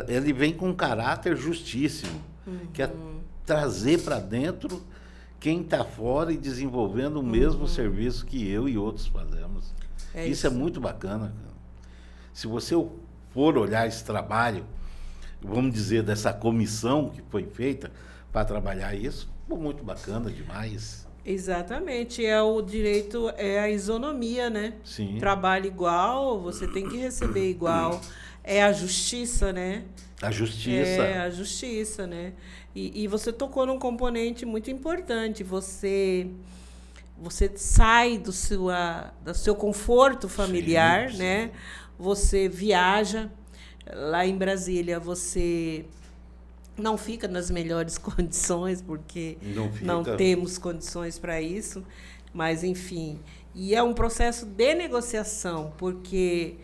ele vem com um caráter justíssimo, que é trazer para dentro quem está fora e desenvolvendo o mesmo serviço que eu e outros fazemos. Isso é muito bacana. Se você for olhar esse trabalho, vamos dizer, dessa comissão que foi feita para trabalhar isso, muito bacana demais. Exatamente, o direito, é a isonomia, né? Sim. Trabalho igual, você tem que receber igual. É a justiça, né? A justiça. É a justiça, né? E você tocou num componente muito importante. Você sai do seu conforto familiar, sim, né? Sim. Você viaja. Lá em Brasília, você não fica nas melhores condições, porque não temos condições para isso. Mas, enfim. E é um processo de negociação, porque,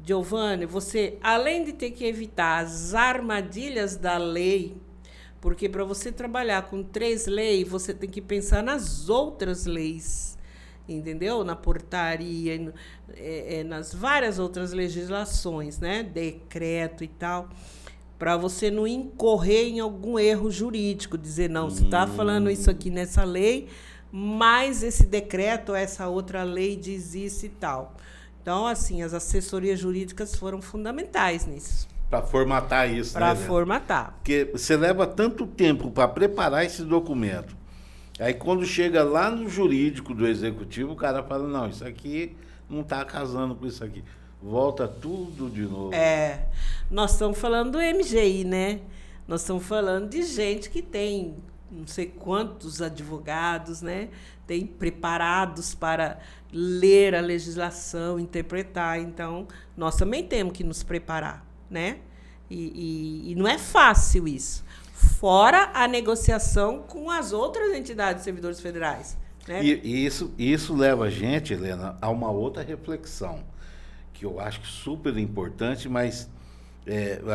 Giovanni, você, além de ter que evitar as armadilhas da lei, porque para você trabalhar com 3 leis, você tem que pensar nas outras leis, entendeu? Na portaria, nas várias outras legislações, né? Decreto e tal, para você não incorrer em algum erro jurídico, dizer, não, você está falando isso aqui nessa lei, mas esse decreto, essa outra lei diz isso e tal. Então, assim, as assessorias jurídicas foram fundamentais nisso. Para formatar isso, Para né? formatar. Porque você leva tanto tempo para preparar esse documento. Aí, quando chega lá no jurídico do executivo, o cara fala, não, isso aqui não está casando com isso aqui. Volta tudo de novo. Nós estamos falando do MGI, né? Nós estamos falando de gente que tem não sei quantos advogados, né? Tem preparados para ler a legislação, interpretar. Então, nós também temos que nos preparar, né? E não é fácil isso. Fora a negociação com as outras entidades de servidores federais. Né? E isso leva a gente, Helena, a uma outra reflexão, que eu acho super importante, mas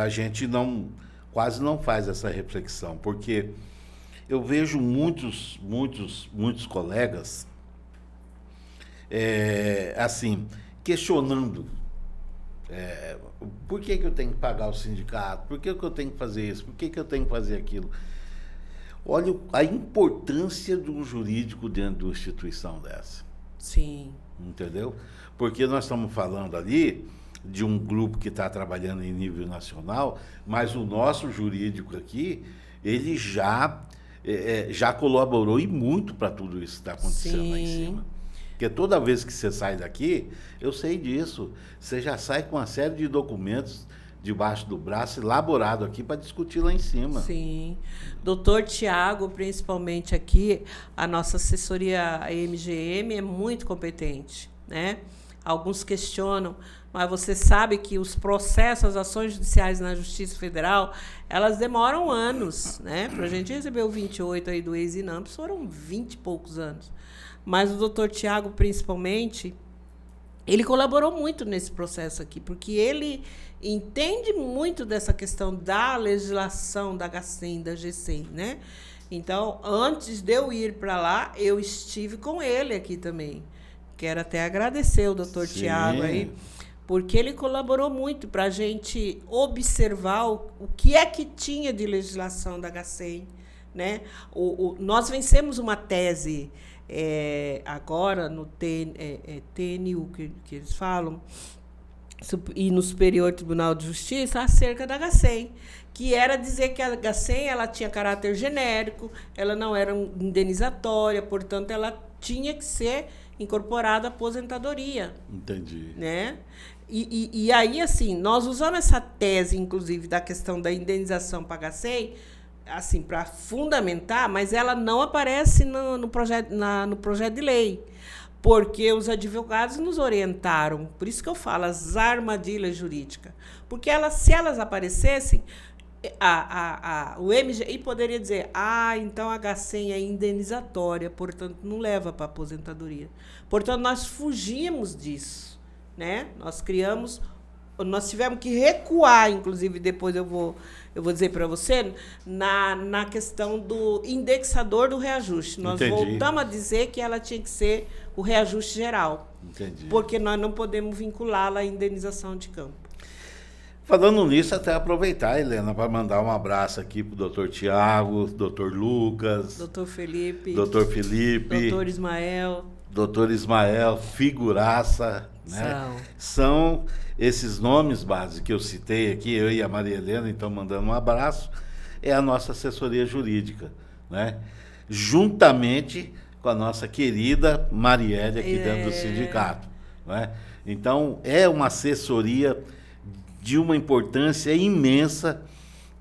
a gente quase não faz essa reflexão, porque eu vejo muitos colegas assim, questionando por que eu tenho que pagar o sindicato, por que eu tenho que fazer isso, por que eu tenho que fazer aquilo. Olha a importância de um jurídico dentro de uma instituição dessa. Sim. Entendeu? Porque nós estamos falando ali de um grupo que está trabalhando em nível nacional, mas o nosso jurídico aqui, ele já colaborou e muito para tudo isso que está acontecendo. Sim. Lá em cima. Porque toda vez que você sai daqui, eu sei disso, você já sai com uma série de documentos debaixo do braço, elaborado aqui para discutir lá em cima. Sim. Doutor Tiago, principalmente aqui, a nossa assessoria MGM é muito competente, né? Alguns questionam, mas você sabe que os processos, as ações judiciais na Justiça Federal, elas demoram anos, né? Para a gente receber o 28 aí do ex-INAMPS, foram 20 e poucos anos. Mas o doutor Tiago, principalmente, ele colaborou muito nesse processo aqui, porque ele entende muito dessa questão da legislação da HCEM, da GCEM, né? Então, antes de eu ir para lá, eu estive com ele aqui também. Quero até agradecer o doutor Tiago aí, porque ele colaborou muito para a gente observar o que é que tinha de legislação da HCEM, né? Nós vencemos uma tese agora no TNU, que eles falam, e no Superior Tribunal de Justiça, acerca da HCEM, que era dizer que a HCEM ela tinha caráter genérico, ela não era indenizatória, portanto, ela tinha que ser incorporada à aposentadoria. Entendi. Né? E aí, assim, nós usamos essa tese, inclusive, da questão da indenização para a HCEM, assim, para fundamentar, mas ela não aparece no projeto de lei, porque os advogados nos orientaram. Por isso que eu falo, as armadilhas jurídicas. Porque se elas aparecessem, o MGI poderia dizer, então a HCEM é indenizatória, portanto, não leva para a aposentadoria. Portanto, nós fugimos disso, né? Nós tivemos que recuar, inclusive, depois eu vou dizer para você, na questão do indexador do reajuste. Nós voltamos a dizer que ela tinha que ser o reajuste geral. Entendi. Porque nós não podemos vinculá-la à indenização de campo. Falando nisso, até aproveitar, Helena, para mandar um abraço aqui para o doutor Tiago, doutor Lucas, doutor Felipe, doutor Ismael. Doutor Ismael, figuraça, né? São esses nomes básicos que eu citei aqui, eu e a Maria Helena, então mandando um abraço, é a nossa assessoria jurídica, né? Juntamente com a nossa querida Marielle aqui dentro do sindicato, né? Então, é uma assessoria de uma importância imensa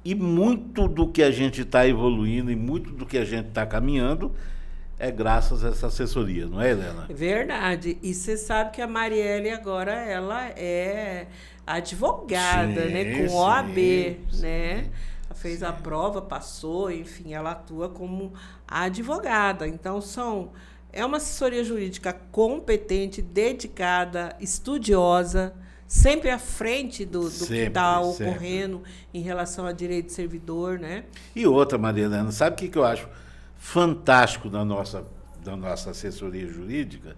e muito do que a gente está evoluindo e muito do que a gente está caminhando é graças a essa assessoria, não é, Helena? Verdade. E você sabe que a Marielle agora ela é advogada, né? Com OAB, né? Ela fez a prova, passou, enfim, ela atua como advogada. Então, é uma assessoria jurídica competente, dedicada, estudiosa, sempre à frente do que está ocorrendo em relação a direito de servidor, né? E outra, Maria Helena, sabe o que eu acho fantástico da nossa assessoria jurídica?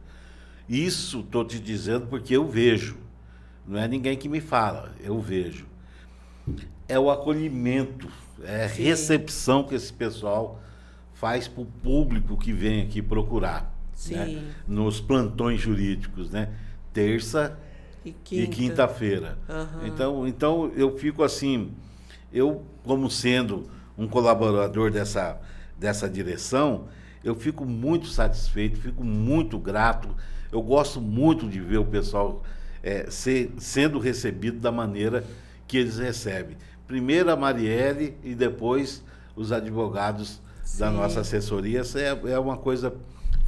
Isso estou te dizendo porque eu vejo. Não é ninguém que me fala, eu vejo. é o acolhimento, é a recepção que esse pessoal faz para o público que vem aqui procurar, né? Nos plantões jurídicos, né? Terça e quinta-feira. Então, eu fico assim, eu como sendo um colaborador dessa direção, eu fico muito satisfeito, fico muito grato, eu gosto muito de ver o pessoal sendo recebido da maneira que eles recebem. Primeiro a Marielle e depois os advogados da nossa assessoria. Isso é uma coisa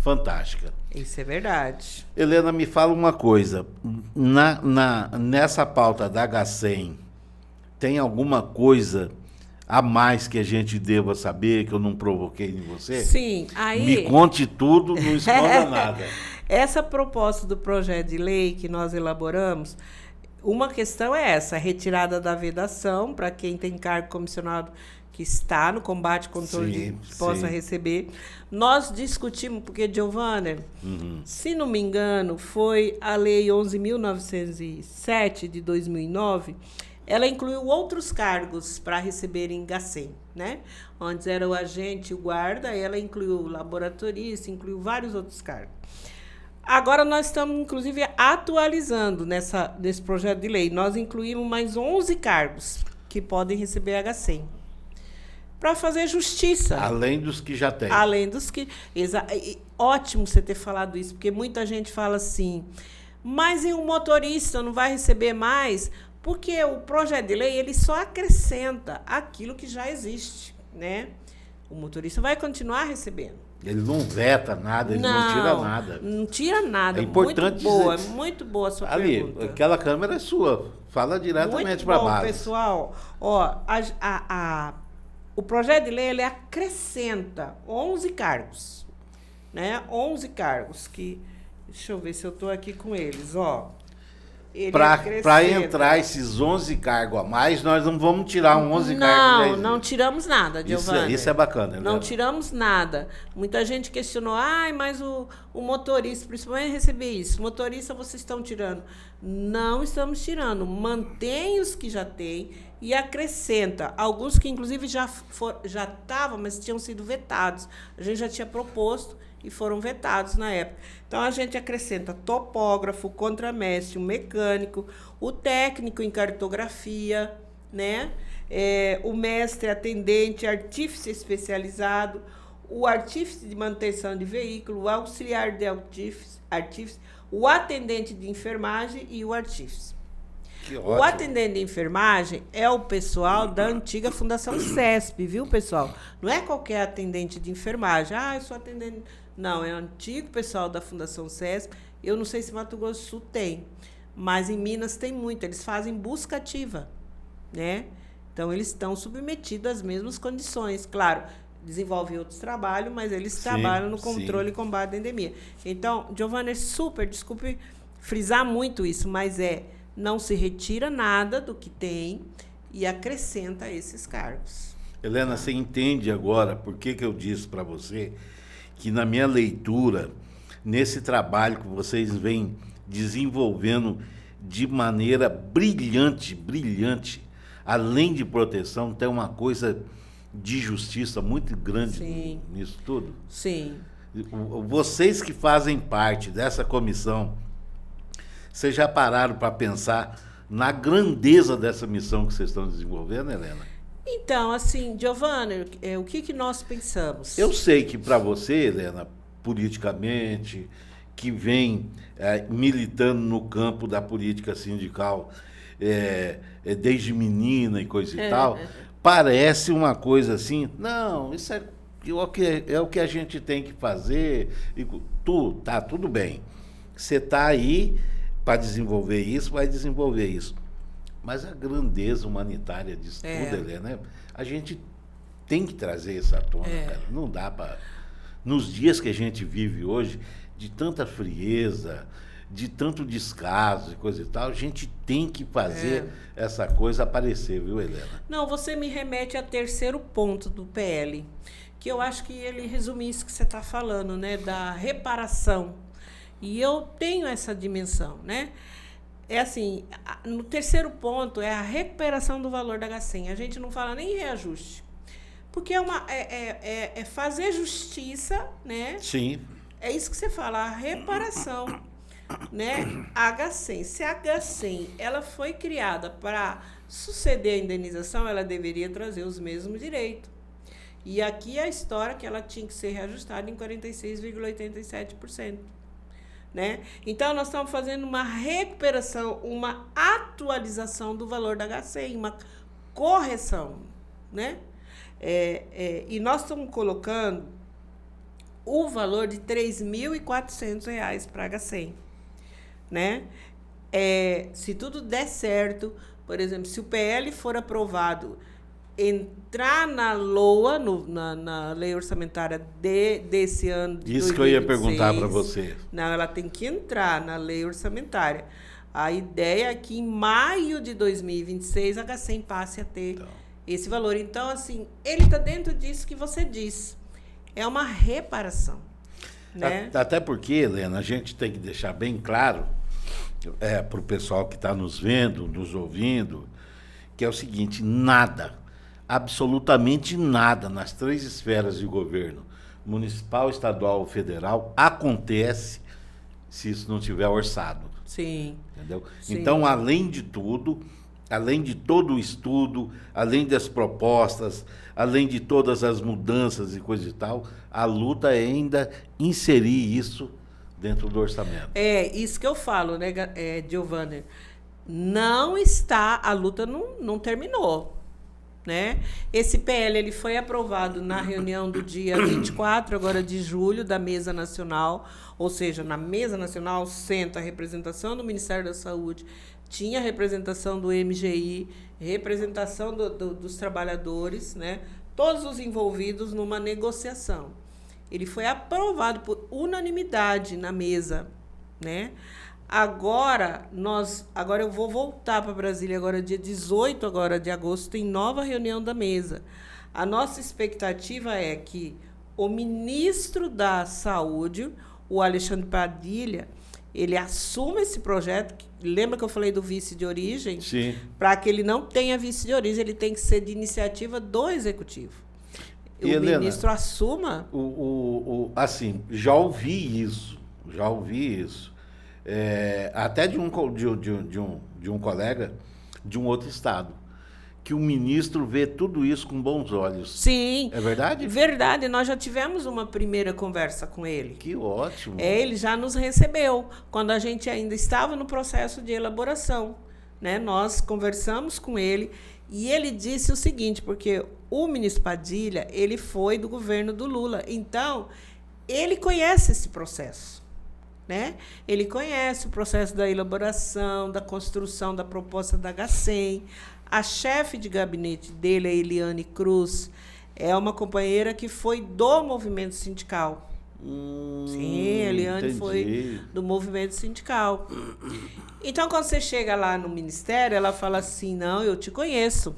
fantástica. Isso é verdade. Helena, me fala uma coisa. Nessa pauta da H100, tem alguma coisa a mais que a gente deva saber, que eu não provoquei em você? Sim. Aí... Me conte tudo, não esconda nada. Essa proposta do projeto de lei que nós elaboramos, uma questão é essa, a retirada da vedação para quem tem cargo comissionado que está no combate ao controle possa receber. Nós discutimos, porque, Giovanni, se não me engano, foi a Lei 11.907 de 2009, ela incluiu outros cargos para receberem H100, né? Antes era o agente e o guarda, ela incluiu o laboratorista, incluiu vários outros cargos. Agora nós estamos, inclusive, atualizando nesse projeto de lei. Nós incluímos mais 11 cargos que podem receber H100. Para fazer justiça. Além dos que já tem. Além dos que... Ótimo você ter falado isso, porque muita gente fala assim, mas e o motorista não vai receber mais? Porque o projeto de lei ele só acrescenta aquilo que já existe, né? O motorista vai continuar recebendo. Ele não veta nada, ele não tira nada. Não tira nada. É importante muito boa a sua ali, pergunta. Aquela câmera é sua. Fala diretamente para baixo. Pessoal. Ó, o projeto de lei ele acrescenta 11 cargos. Né? 11 cargos que... Deixa eu ver se eu estou aqui com eles. Ó. Para entrar esses 11 cargos a mais, nós não vamos tirar 11 cargos. Não tiramos nada, Giovanni. Isso é bacana. Não tiramos nada. Muita gente questionou, mas o motorista, principalmente, receber isso. O motorista, vocês estão tirando. Não estamos tirando. Mantém os que já tem e acrescenta. Alguns que, inclusive, já estavam, mas tinham sido vetados. A gente já tinha proposto e foram vetados na época. Então, a gente acrescenta topógrafo, contramestre, o mecânico, o técnico em cartografia, né? O mestre atendente, artífice especializado, o artífice de manutenção de veículo, o auxiliar de artífice, o atendente de enfermagem e o artífice. O atendente de enfermagem é o pessoal da antiga Fundação CESP, viu, pessoal? Não é qualquer atendente de enfermagem. Eu sou atendente... Não, é o antigo pessoal da Fundação CESP. Eu não sei se Mato Grosso do Sul tem, mas em Minas tem muito. Eles fazem busca ativa, né? Então, eles estão submetidos às mesmas condições. Claro, desenvolvem outros trabalhos, mas eles trabalham no controle e combate à endemia. Então, Giovanni, desculpe frisar muito isso, mas não se retira nada do que tem e acrescenta esses cargos. Helena, você entende agora por que eu disse para você que na minha leitura, nesse trabalho que vocês vêm desenvolvendo de maneira brilhante, além de proteção, tem uma coisa de justiça muito grande nisso tudo? Sim. Vocês que fazem parte dessa comissão, vocês já pararam para pensar na grandeza dessa missão que vocês estão desenvolvendo, Helena? Então, assim, Giovanni, o que nós pensamos? Eu sei que para você, Helena, politicamente, que vem militando no campo da política sindical desde menina e coisa e tal, parece uma coisa assim, não, isso é o que a gente tem que fazer, e tá tudo bem. Você está aí para desenvolver isso, vai desenvolver isso. Mas a grandeza humanitária disso tudo, Helena, a gente tem que trazer isso à tona, cara. Não dá para... Nos dias que a gente vive hoje, de tanta frieza, de tanto descaso e coisa e tal, a gente tem que fazer essa coisa aparecer, viu, Helena? Não, você me remete ao terceiro ponto do PL, que eu acho que ele resume isso que você está falando, né, da reparação. E eu tenho essa dimensão, né? é assim, no terceiro ponto é a recuperação do valor da H100. A gente não fala nem reajuste, porque é fazer justiça, né? Sim. É isso que você fala, a reparação, né? A H100. Se a H100 ela foi criada para suceder a indenização, ela deveria trazer os mesmos direitos. E aqui a história que ela tinha que ser reajustada em 46,87%. Né? Então, nós estamos fazendo uma recuperação, uma atualização do valor da H100, uma correção. Né? E nós estamos colocando o valor de R$ 3.400 para a H100. Né? Se tudo der certo, por exemplo, se o PL for aprovado, entrar na LOA, na lei orçamentária desse ano de Isso 2026, que eu ia perguntar para você. Não, ela tem que entrar na lei orçamentária. A ideia é que em maio de 2026 a H100 passe a ter esse valor. Então, assim, ele está dentro disso que você disse. É uma reparação. Né? Até porque, Helena, a gente tem que deixar bem claro para o pessoal que está nos vendo, nos ouvindo, que é o seguinte: nada, absolutamente nada nas 3 esferas de governo, municipal, estadual ou federal, acontece se isso não tiver orçado. Sim. Entendeu? Sim. Então, além de tudo, além de todo o estudo, além das propostas, além de todas as mudanças e coisa e tal, a luta é ainda inserir isso dentro do orçamento. É isso que eu falo, né, Giovanni? A luta não terminou. Né? Esse PL ele foi aprovado na reunião do dia 24 agora de julho da Mesa Nacional, ou seja, na Mesa Nacional senta a representação do Ministério da Saúde, tinha a representação do MGI, representação dos trabalhadores, né? Todos os envolvidos numa negociação. Ele foi aprovado por unanimidade na mesa, né? Agora eu vou voltar para Brasília agora dia 18 agora de agosto, tem nova reunião da mesa. A nossa expectativa é que o ministro da Saúde, o Alexandre Padilha, ele assuma esse projeto. Lembra que eu falei do vice de origem? Sim. Para que ele não tenha vice de origem, ele tem que ser de iniciativa do executivo. E, o Helena, ministro assuma. Assim, já ouvi isso. Até de um colega de um outro estado, que o ministro vê tudo isso com bons olhos. Sim. É verdade? Verdade. Nós já tivemos uma primeira conversa com ele. Que ótimo. Ele já nos recebeu, quando a gente ainda estava no processo de elaboração. Né? Nós conversamos com ele e ele disse o seguinte, porque o ministro Padilha, ele foi do governo do Lula. Então, ele conhece esse processo. Né? Ele conhece o processo da elaboração, da construção da proposta da H100. A chefe de gabinete dele, a Eliane Cruz, é uma companheira que foi do movimento sindical. Sim, a Eliane foi do movimento sindical. Então, quando você chega lá no ministério, ela fala assim, não, eu te conheço.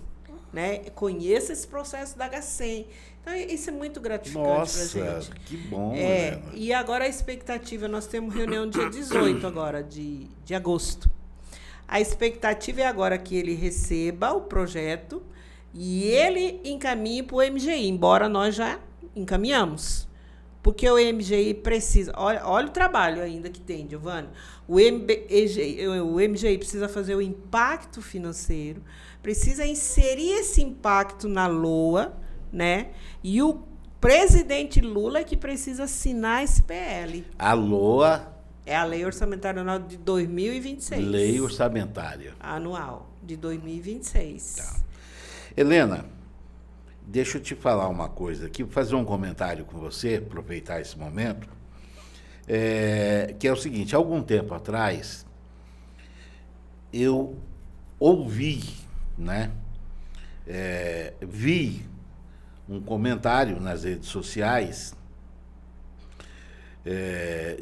Né? Conheço esse processo da H100. Então, isso é muito gratificante para a gente. Que bom. E agora a expectativa, nós temos reunião dia 18 agora, de agosto. A expectativa é agora que ele receba o projeto e ele encaminhe para o MGI, embora nós já encaminhamos. Porque o MGI precisa... Olha o trabalho ainda que tem, Giovanni. O MGI precisa fazer o impacto financeiro, precisa inserir esse impacto na LOA, né? E o presidente Lula é que precisa assinar esse PL. A LOA... É a Lei Orçamentária Anual de 2026. Lei Orçamentária. Anual de 2026. Tá. Helena, deixa eu te falar uma coisa aqui, fazer um comentário com você, aproveitar esse momento, que é o seguinte: há algum tempo atrás, eu ouvi, né, vi um comentário nas redes sociais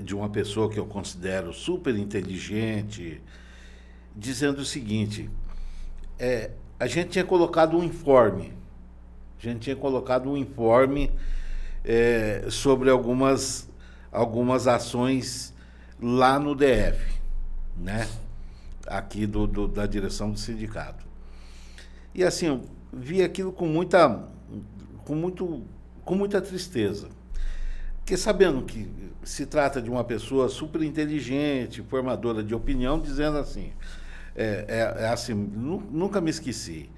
de uma pessoa que eu considero super inteligente, dizendo o seguinte: a gente tinha colocado um informe, sobre algumas ações lá no DF, né? aqui da direção do sindicato. E assim, eu vi aquilo com muita tristeza. Porque sabendo que se trata de uma pessoa super inteligente, formadora de opinião, dizendo assim, assim, nunca me esqueci.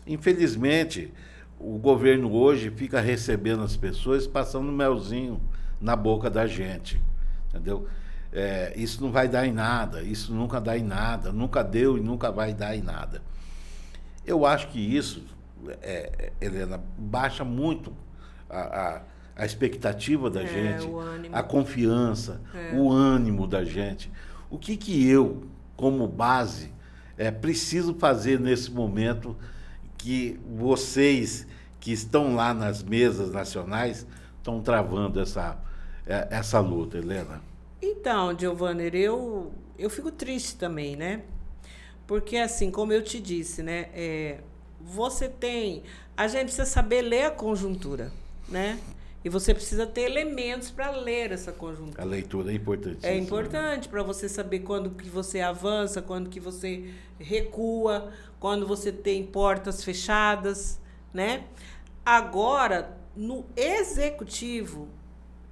Infelizmente, o governo hoje fica recebendo as pessoas, passando melzinho na boca da gente, entendeu? Isso não vai dar em nada, isso nunca dá em nada, nunca deu e nunca vai dar em nada. Eu acho que isso, Helena, baixa muito a expectativa da gente, a confiança, o ânimo da gente. O que eu, como base, preciso fazer nesse momento que vocês que estão lá nas mesas nacionais estão travando essa luta, Helena? Então, Giovanni, eu fico triste também, né? Porque, assim, como eu te disse, né? A gente precisa saber ler a conjuntura, né? E você precisa ter elementos para ler essa conjuntura. A leitura é importante. É importante para você saber quando que você avança, quando que você recua, quando você tem portas fechadas, né? Agora, no executivo,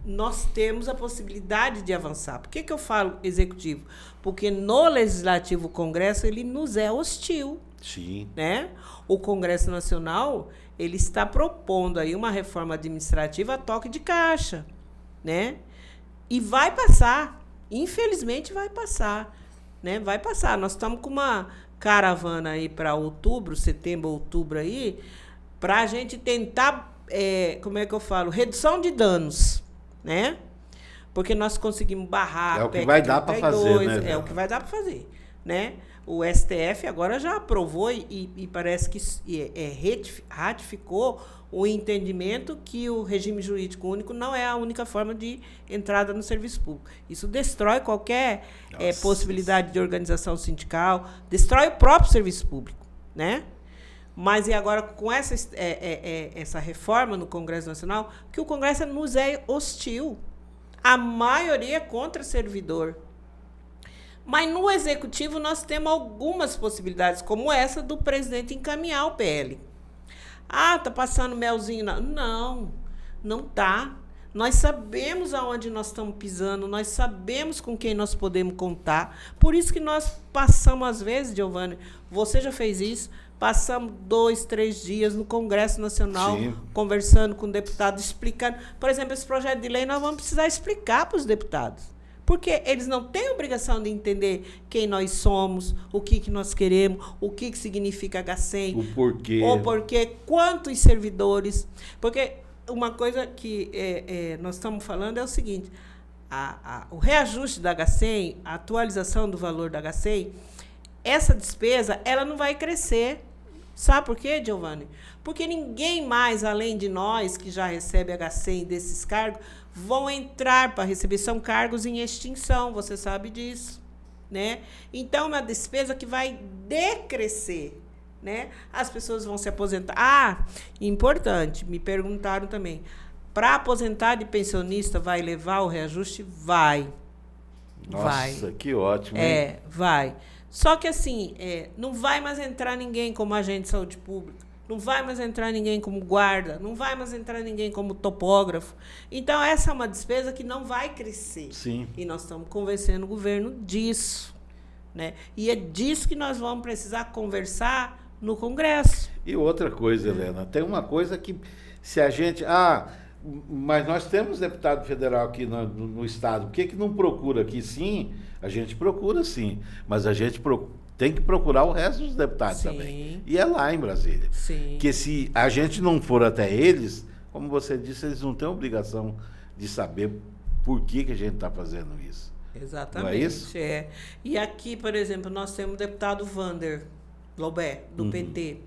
nós temos a possibilidade de avançar. Por que eu falo executivo? Porque no Legislativo, o Congresso, ele nos é hostil. Sim. Né? O Congresso Nacional, ele está propondo aí uma reforma administrativa a toque de caixa, né? E vai passar. Infelizmente, vai passar. Né? Vai passar. Nós estamos com uma caravana aí para setembro, outubro aí, para a gente tentar, como é que eu falo? Redução de danos. Né? Porque nós conseguimos barrar o que vai dar para fazer, né? É o que vai dar para fazer, né? O STF agora já aprovou e parece que ratificou o entendimento que o regime jurídico único não é a única forma de entrada no serviço público. Isso destrói qualquer possibilidade de organização sindical, destrói o próprio serviço público, né? Mas e agora, com essa reforma no Congresso Nacional, que o Congresso nos é hostil. A maioria é contra servidor. Mas no Executivo nós temos algumas possibilidades, como essa do presidente encaminhar o PL. Está passando melzinho. Não, não está. Nós sabemos aonde nós estamos pisando, nós sabemos com quem nós podemos contar. Por isso que nós passamos, às vezes, Giovanni, você já fez isso, passamos 2, 3 dias no Congresso Nacional, sim, conversando com deputados, explicando. Por exemplo, esse projeto de lei nós vamos precisar explicar para os deputados. Porque eles não têm obrigação de entender quem nós somos, o que nós queremos, o que significa H100. O porquê. O porquê, quantos servidores. Porque uma coisa que nós estamos falando é o seguinte, o reajuste da H100, a atualização do valor da H100, essa despesa ela não vai crescer. Sabe por quê, Giovanni? Porque ninguém mais, além de nós, que já recebe H100 desses cargos, vão entrar para receber. São cargos em extinção, você sabe disso. Né? Então, é uma despesa que vai decrescer. Né? As pessoas vão se aposentar. Importante, me perguntaram também, para aposentar de pensionista vai levar o reajuste? Vai. Nossa, vai. Que ótimo. Hein? Vai. Só que, assim, não vai mais entrar ninguém como agente de saúde pública, não vai mais entrar ninguém como guarda, não vai mais entrar ninguém como topógrafo. Então, essa é uma despesa que não vai crescer. Sim. E nós estamos convencendo o governo disso. Né? E é disso que nós vamos precisar conversar no Congresso. E outra coisa, Helena, tem uma coisa que se a gente... mas nós temos deputado federal aqui no Estado, por que não procura aqui? Sim, a gente procura sim, mas a gente tem que procurar o resto dos deputados, sim, também. E é lá em Brasília. Sim. Porque se a gente não for até eles, como você disse, eles não têm obrigação de saber por que a gente está fazendo isso. Exatamente. Não é isso? E aqui, por exemplo, nós temos o deputado Vander Lobé, do PT.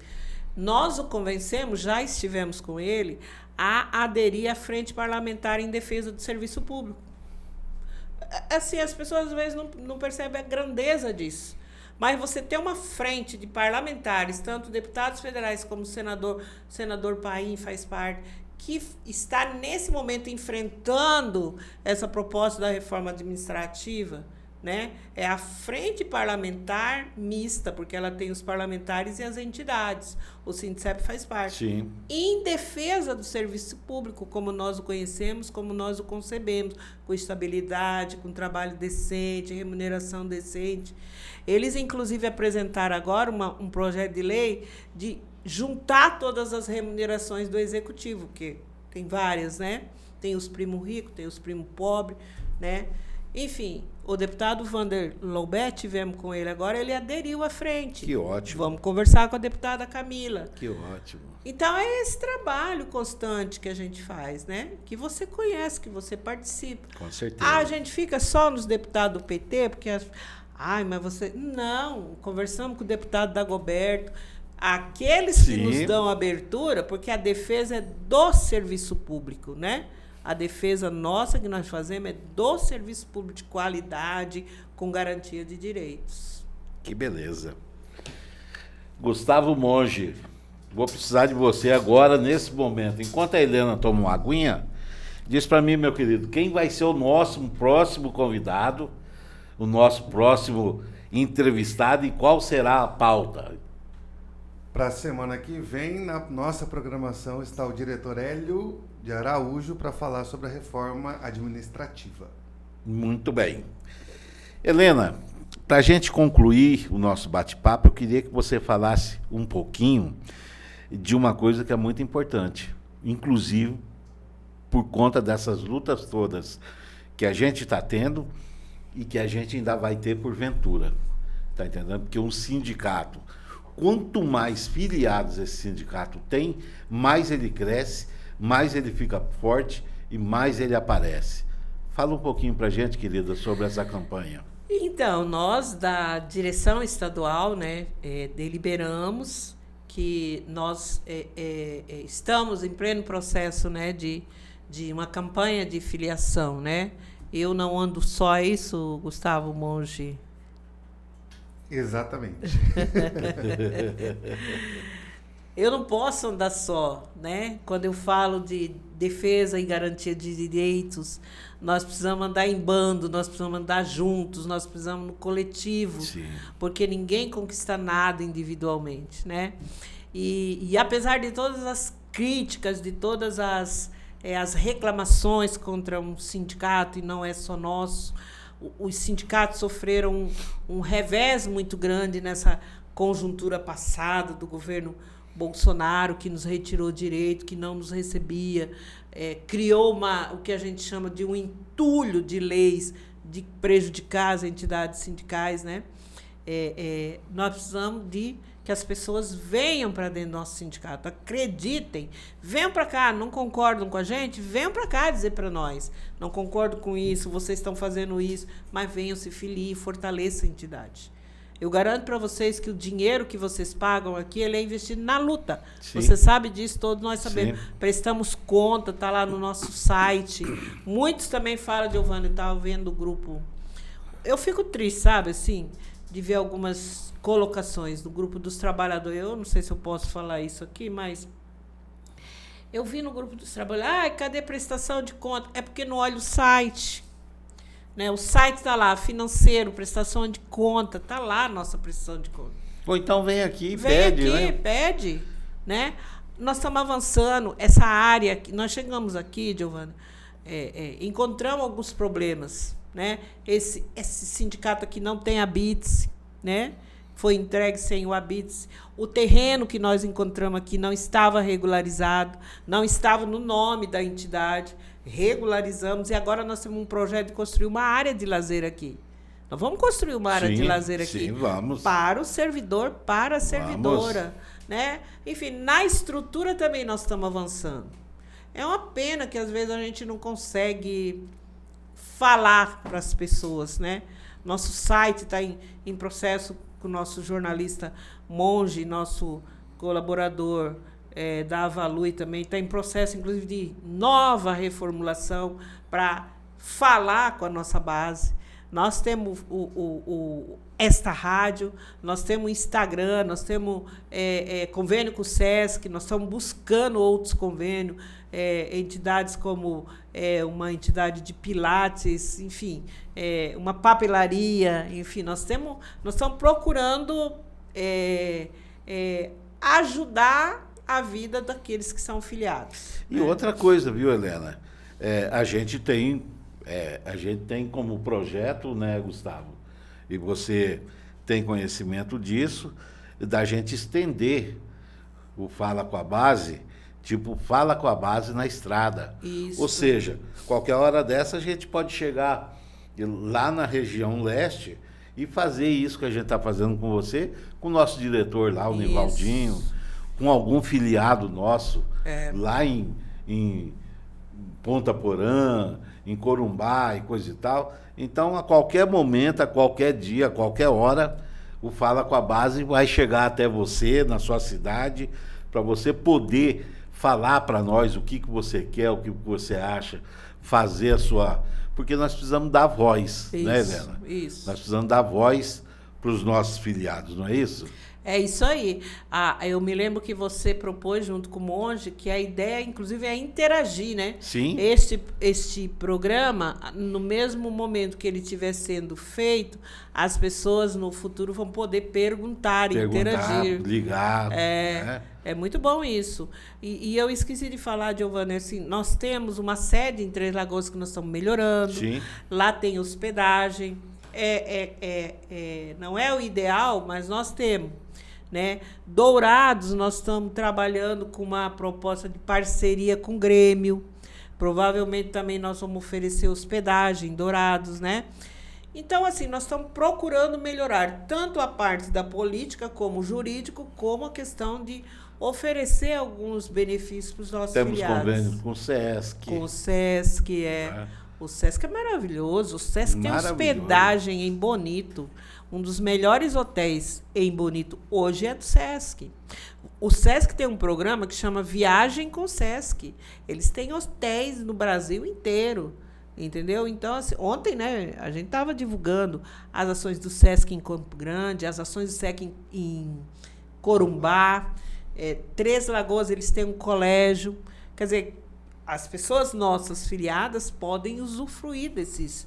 Nós o convencemos, já estivemos com ele, a aderir à frente parlamentar em defesa do serviço público. Assim, as pessoas às vezes não percebem a grandeza disso. Mas você ter uma frente de parlamentares, tanto deputados federais como senador Paim faz parte, que está nesse momento enfrentando essa proposta da reforma administrativa, né? É a Frente Parlamentar Mista, porque ela tem os parlamentares e as entidades. O Sindicep faz parte. Sim. Em defesa do serviço público, como nós o conhecemos, como nós o concebemos, com estabilidade, com trabalho decente, remuneração decente. Eles, inclusive, apresentaram agora um projeto de lei de juntar todas as remunerações do Executivo, que tem várias, né? Tem os primos ricos, tem os primos pobres, né? Enfim, o deputado Vander Loubet, tivemos com ele agora, ele aderiu à frente. Que ótimo. Vamos conversar com a deputada Camila. Que ótimo. Então, é esse trabalho constante que a gente faz, né? Que você conhece, que você participa. Com certeza. Ah, a gente fica só nos deputados do PT, porque... Ai, mas você... Não, conversamos com o deputado Dagoberto, aqueles que nos dão abertura, porque a defesa é do serviço público, né? A defesa nossa que nós fazemos é do serviço público de qualidade, com garantia de direitos. Que beleza. Gustavo Monge, vou precisar de você agora, nesse momento. Enquanto a Helena toma uma aguinha, diz para mim, meu querido, quem vai ser o nosso próximo convidado, o nosso próximo entrevistado e qual será a pauta? Para a semana que vem, na nossa programação, está o diretor Hélio de Araújo para falar sobre a reforma administrativa. Muito bem. Helena, para a gente concluir o nosso bate-papo, eu queria que você falasse um pouquinho de uma coisa que é muito importante, inclusive por conta dessas lutas todas que a gente está tendo e que a gente ainda vai ter porventura. Está entendendo? Porque um sindicato, quanto mais filiados esse sindicato tem, mais ele cresce, mais ele fica forte e mais ele aparece. Fala um pouquinho para a gente, querida, sobre essa campanha. Então, nós da direção estadual, né, deliberamos que nós estamos em pleno processo, né, de uma campanha de filiação, né? Eu não ando só, é isso, Gustavo Monge? Exatamente. Eu não posso andar só, né? Quando eu falo de defesa e garantia de direitos, nós precisamos andar em bando, nós precisamos andar juntos, nós precisamos no coletivo. Sim. Porque ninguém conquista nada individualmente, né? E apesar de todas as críticas, de todas as reclamações contra um sindicato, e não é só nosso, os sindicatos sofreram um revés muito grande nessa conjuntura passada do governo Bolsonaro, que nos retirou direito, que não nos recebia, criou o que a gente chama de um entulho de leis de prejudicar as entidades sindicais, né? Nós precisamos de que as pessoas venham para dentro do nosso sindicato, acreditem, venham para cá, não concordam com a gente, venham para cá dizer para nós, não concordo com isso, vocês estão fazendo isso, mas venham se filiem e fortaleçam a entidade. Eu garanto para vocês que o dinheiro que vocês pagam aqui, ele é investido na luta. Sim. Você sabe disso, todos nós sabemos. Sim. Prestamos conta, está lá no nosso site. Muitos também falam, Giovanni, eu estava vendo o grupo. Eu fico triste, sabe, assim, de ver algumas colocações do grupo dos trabalhadores. Eu não sei se eu posso falar isso aqui, mas eu vi no grupo dos trabalhadores, cadê a prestação de conta? É porque não olha o site. Né? O site está lá, financeiro, prestação de conta, está lá a nossa prestação de conta. Ou então vem aqui e pede, né? Vem aqui, pede, né? Nós estamos avançando, essa área, nós chegamos aqui, Giovanna, encontramos alguns problemas, né? Esse sindicato aqui não tem habite, né? Foi entregue sem o habite. O terreno que nós encontramos aqui não estava regularizado, não estava no nome da entidade. Regularizamos e agora nós temos um projeto de construir uma área de lazer aqui. Nós vamos construir uma área de lazer aqui. Sim, vamos. Para o servidor, para a servidora. Né? Enfim, na estrutura também nós estamos avançando. É uma pena que às vezes a gente não consegue falar para as pessoas. Né? Nosso site está em processo com o nosso jornalista Monge, nosso colaborador da Avalui também, está em processo, inclusive, de nova reformulação para falar com a nossa base. Nós temos esta rádio, nós temos Instagram, nós temos convênio com o SESC, nós estamos buscando outros convênios, entidades como uma entidade de pilates, enfim, uma papelaria, enfim, nós estamos procurando ajudar a vida daqueles que são filiados. E outra coisa, viu, Helena? A gente tem como projeto, né, Gustavo? E você tem conhecimento disso, da gente estender o Fala com a Base, tipo, Fala com a Base na estrada. Isso. Ou seja, qualquer hora dessa a gente pode chegar lá na região leste e fazer isso que a gente está fazendo com você, com o nosso diretor lá, o Nivaldinho, com algum filiado nosso, lá em Ponta Porã, em Corumbá e coisa e tal. Então, a qualquer momento, a qualquer dia, a qualquer hora, o Fala com a Base vai chegar até você, na sua cidade, para você poder falar para nós o que você quer, o que você acha, fazer a sua... Porque nós precisamos dar voz, né, Helena? Isso. Nós precisamos dar voz para os nossos filiados, não é isso? É isso aí. Eu me lembro que você propôs, junto com o Monge, que a ideia, inclusive, é interagir, né? Sim. Este programa, no mesmo momento que ele estiver sendo feito, as pessoas no futuro vão poder perguntar interagir. Ligar. É muito bom isso. E eu esqueci de falar, Giovana, assim, nós temos uma sede em Três Lagoas que nós estamos melhorando. Sim. Lá tem hospedagem. Não é o ideal, mas nós temos. Né? Dourados, nós estamos trabalhando com uma proposta de parceria com o Grêmio. Provavelmente também nós vamos oferecer hospedagem em Dourados, né? Então, assim, nós estamos procurando melhorar tanto a parte da política como o jurídico, como a questão de oferecer alguns benefícios para os nossos filiados. Temos convênio com o SESC. Com o SESC, O SESC é maravilhoso. O SESC tem hospedagem em Bonito. Um dos melhores hotéis em Bonito hoje é do SESC. O SESC tem um programa que chama Viagem com SESC. Eles têm hotéis no Brasil inteiro. Entendeu? Então, assim, ontem, né, a gente estava divulgando as ações do SESC em Campo Grande, as ações do SESC em Corumbá. Três Lagoas, eles têm um colégio. Quer dizer, as pessoas nossas filiadas podem usufruir desses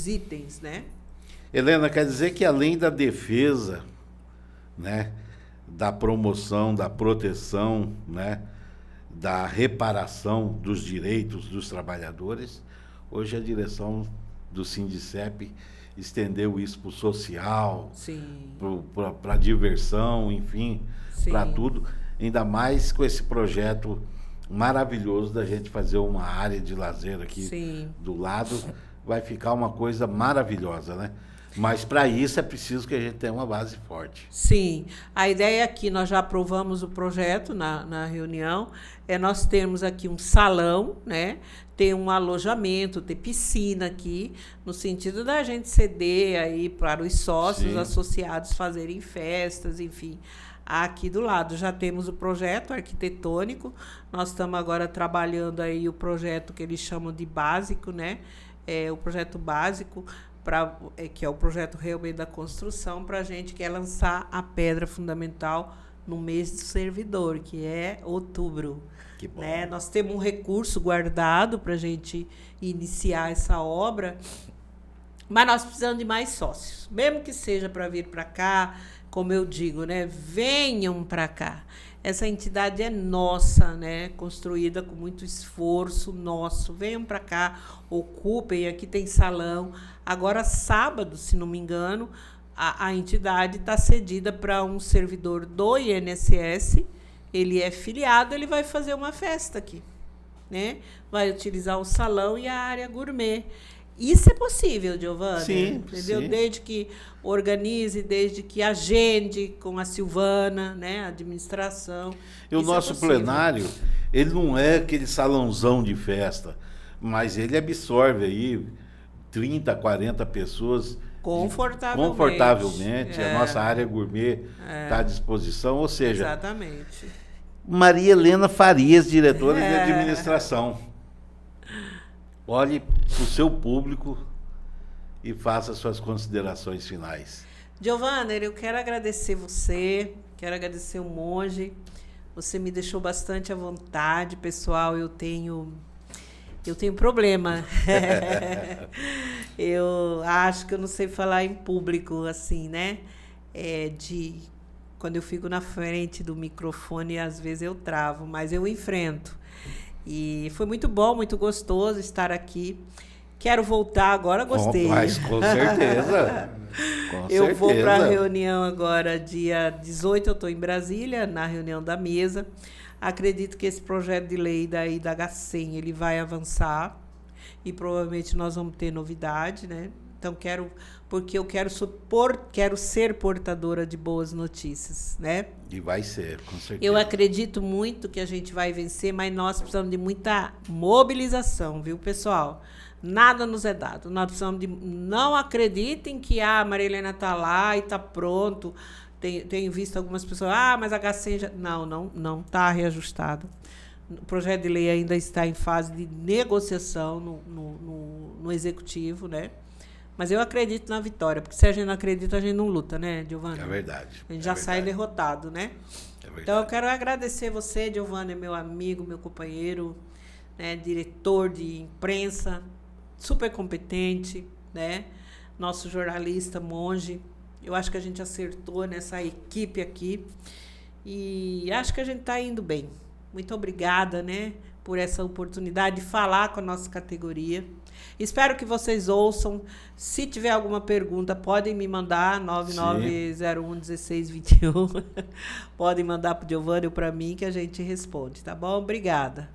itens, né? Helena, quer dizer que além da defesa, né, da promoção, da proteção, né, da reparação dos direitos dos trabalhadores, hoje a direção do Sindicep estendeu isso para o social, para a diversão, enfim, para tudo. Ainda mais com esse projeto maravilhoso da gente fazer uma área de lazer aqui do lado. Vai ficar uma coisa maravilhosa, né? Mas para isso é preciso que a gente tenha uma base forte. Sim. A ideia aqui, nós já aprovamos o projeto na reunião, nós temos aqui um salão, né? Ter um alojamento, ter piscina aqui, no sentido da gente ceder aí para os sócios associados fazerem festas, enfim. Aqui do lado já temos o projeto arquitetônico, nós estamos agora trabalhando aí o projeto que eles chamam de básico, né? O projeto básico, que é o projeto realmente da construção, para a gente quer lançar a pedra fundamental no mês do servidor, que é outubro. Que bom. Né? Nós temos um recurso guardado para a gente iniciar essa obra, mas nós precisamos de mais sócios, mesmo que seja para vir para cá. Como eu digo, né? Venham para cá. Essa entidade é nossa, né? Construída com muito esforço nosso. Venham para cá, ocupem, aqui tem salão. Agora, sábado, se não me engano, a entidade está cedida para um servidor do INSS. Ele é filiado, ele vai fazer uma festa aqui, né? Vai utilizar o salão e a área gourmet. Isso é possível, Giovana. Sim, entendeu? sim. Desde que organize, desde que agende com a Silvana, né, a administração. E o nosso plenário, ele não é aquele salãozão de festa, mas ele absorve aí 30, 40 pessoas confortavelmente. A nossa área gourmet está à disposição, ou seja... Exatamente. Maria Helena Farias, diretora de administração. olhe para o seu público e faça suas considerações finais. Giovanner, eu quero agradecer você, quero agradecer o Monge. Você me deixou bastante à vontade, pessoal. Eu tenho problema. Eu acho que eu não sei falar em público, assim, né? Quando eu fico na frente do microfone, às vezes eu travo, mas eu enfrento. E foi muito bom, muito gostoso estar aqui. Quero voltar agora, gostei. Mas com certeza. Eu vou para a reunião agora, dia 18, eu estou em Brasília, na reunião da mesa. Acredito que esse projeto de lei daí da H100, ele vai avançar e provavelmente nós vamos ter novidade, né? Então, porque eu quero ser portadora de boas notícias, né? E vai ser, com certeza. Eu acredito muito que a gente vai vencer, mas nós precisamos de muita mobilização, viu, pessoal? Nada nos é dado. Nós precisamos de... Não acreditem que a Maria Helena está lá e está pronto. Tenho visto algumas pessoas... mas a H100 já... Não está reajustado. O projeto de lei ainda está em fase de negociação no Executivo, né? Mas eu acredito na vitória, porque se a gente não acredita, a gente não luta, né, Giovanni? É verdade. A gente já sai derrotado, né? Então, eu quero agradecer você, Giovanni, meu amigo, meu companheiro, né, diretor de imprensa, super competente, né? Nosso jornalista, Monge. Eu acho que a gente acertou nessa equipe aqui e acho que a gente está indo bem. Muito obrigada, né, por essa oportunidade de falar com a nossa categoria. Espero que vocês ouçam. Se tiver alguma pergunta, podem me mandar, 99011621. Podem mandar para o Giovanni ou para mim, que a gente responde, tá bom? Obrigada.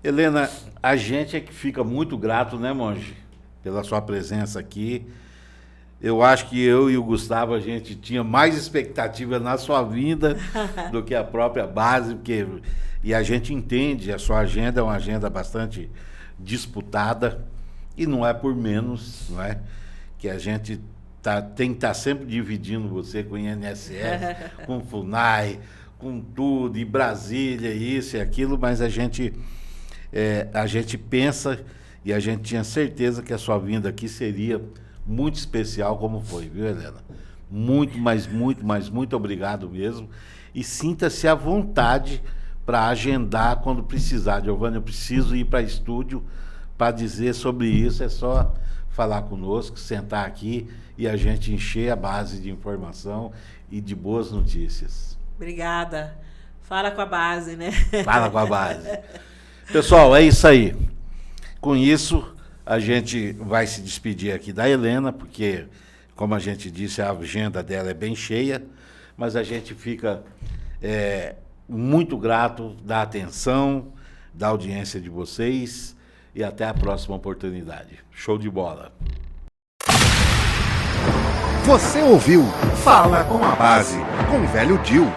Helena, a gente é que fica muito grato, né, Monge, pela sua presença aqui. Eu acho que eu e o Gustavo, a gente tinha mais expectativa na sua vinda do que a própria base, e a gente entende, a sua agenda é uma agenda bastante disputada, e não é por menos, não é? Que a gente tem que estar sempre dividindo você com o INSS, com o FUNAI, com tudo, e Brasília, isso e aquilo, mas a gente pensa e a gente tinha certeza que a sua vinda aqui seria muito especial, como foi, viu, Helena? Muito, mas muito obrigado mesmo. E sinta-se à vontade para agendar quando precisar. Giovanni, eu preciso ir para estúdio para dizer sobre isso, é só falar conosco, sentar aqui e a gente encher a base de informação e de boas notícias. Obrigada. Fala com a base, né? Fala com a base. Pessoal, é isso aí. Com isso, a gente vai se despedir aqui da Helena, porque, como a gente disse, a agenda dela é bem cheia, mas a gente fica muito grato da atenção, da audiência de vocês, e até a próxima oportunidade. Show de bola. Você ouviu Fala com a Base, com o Velho Dil.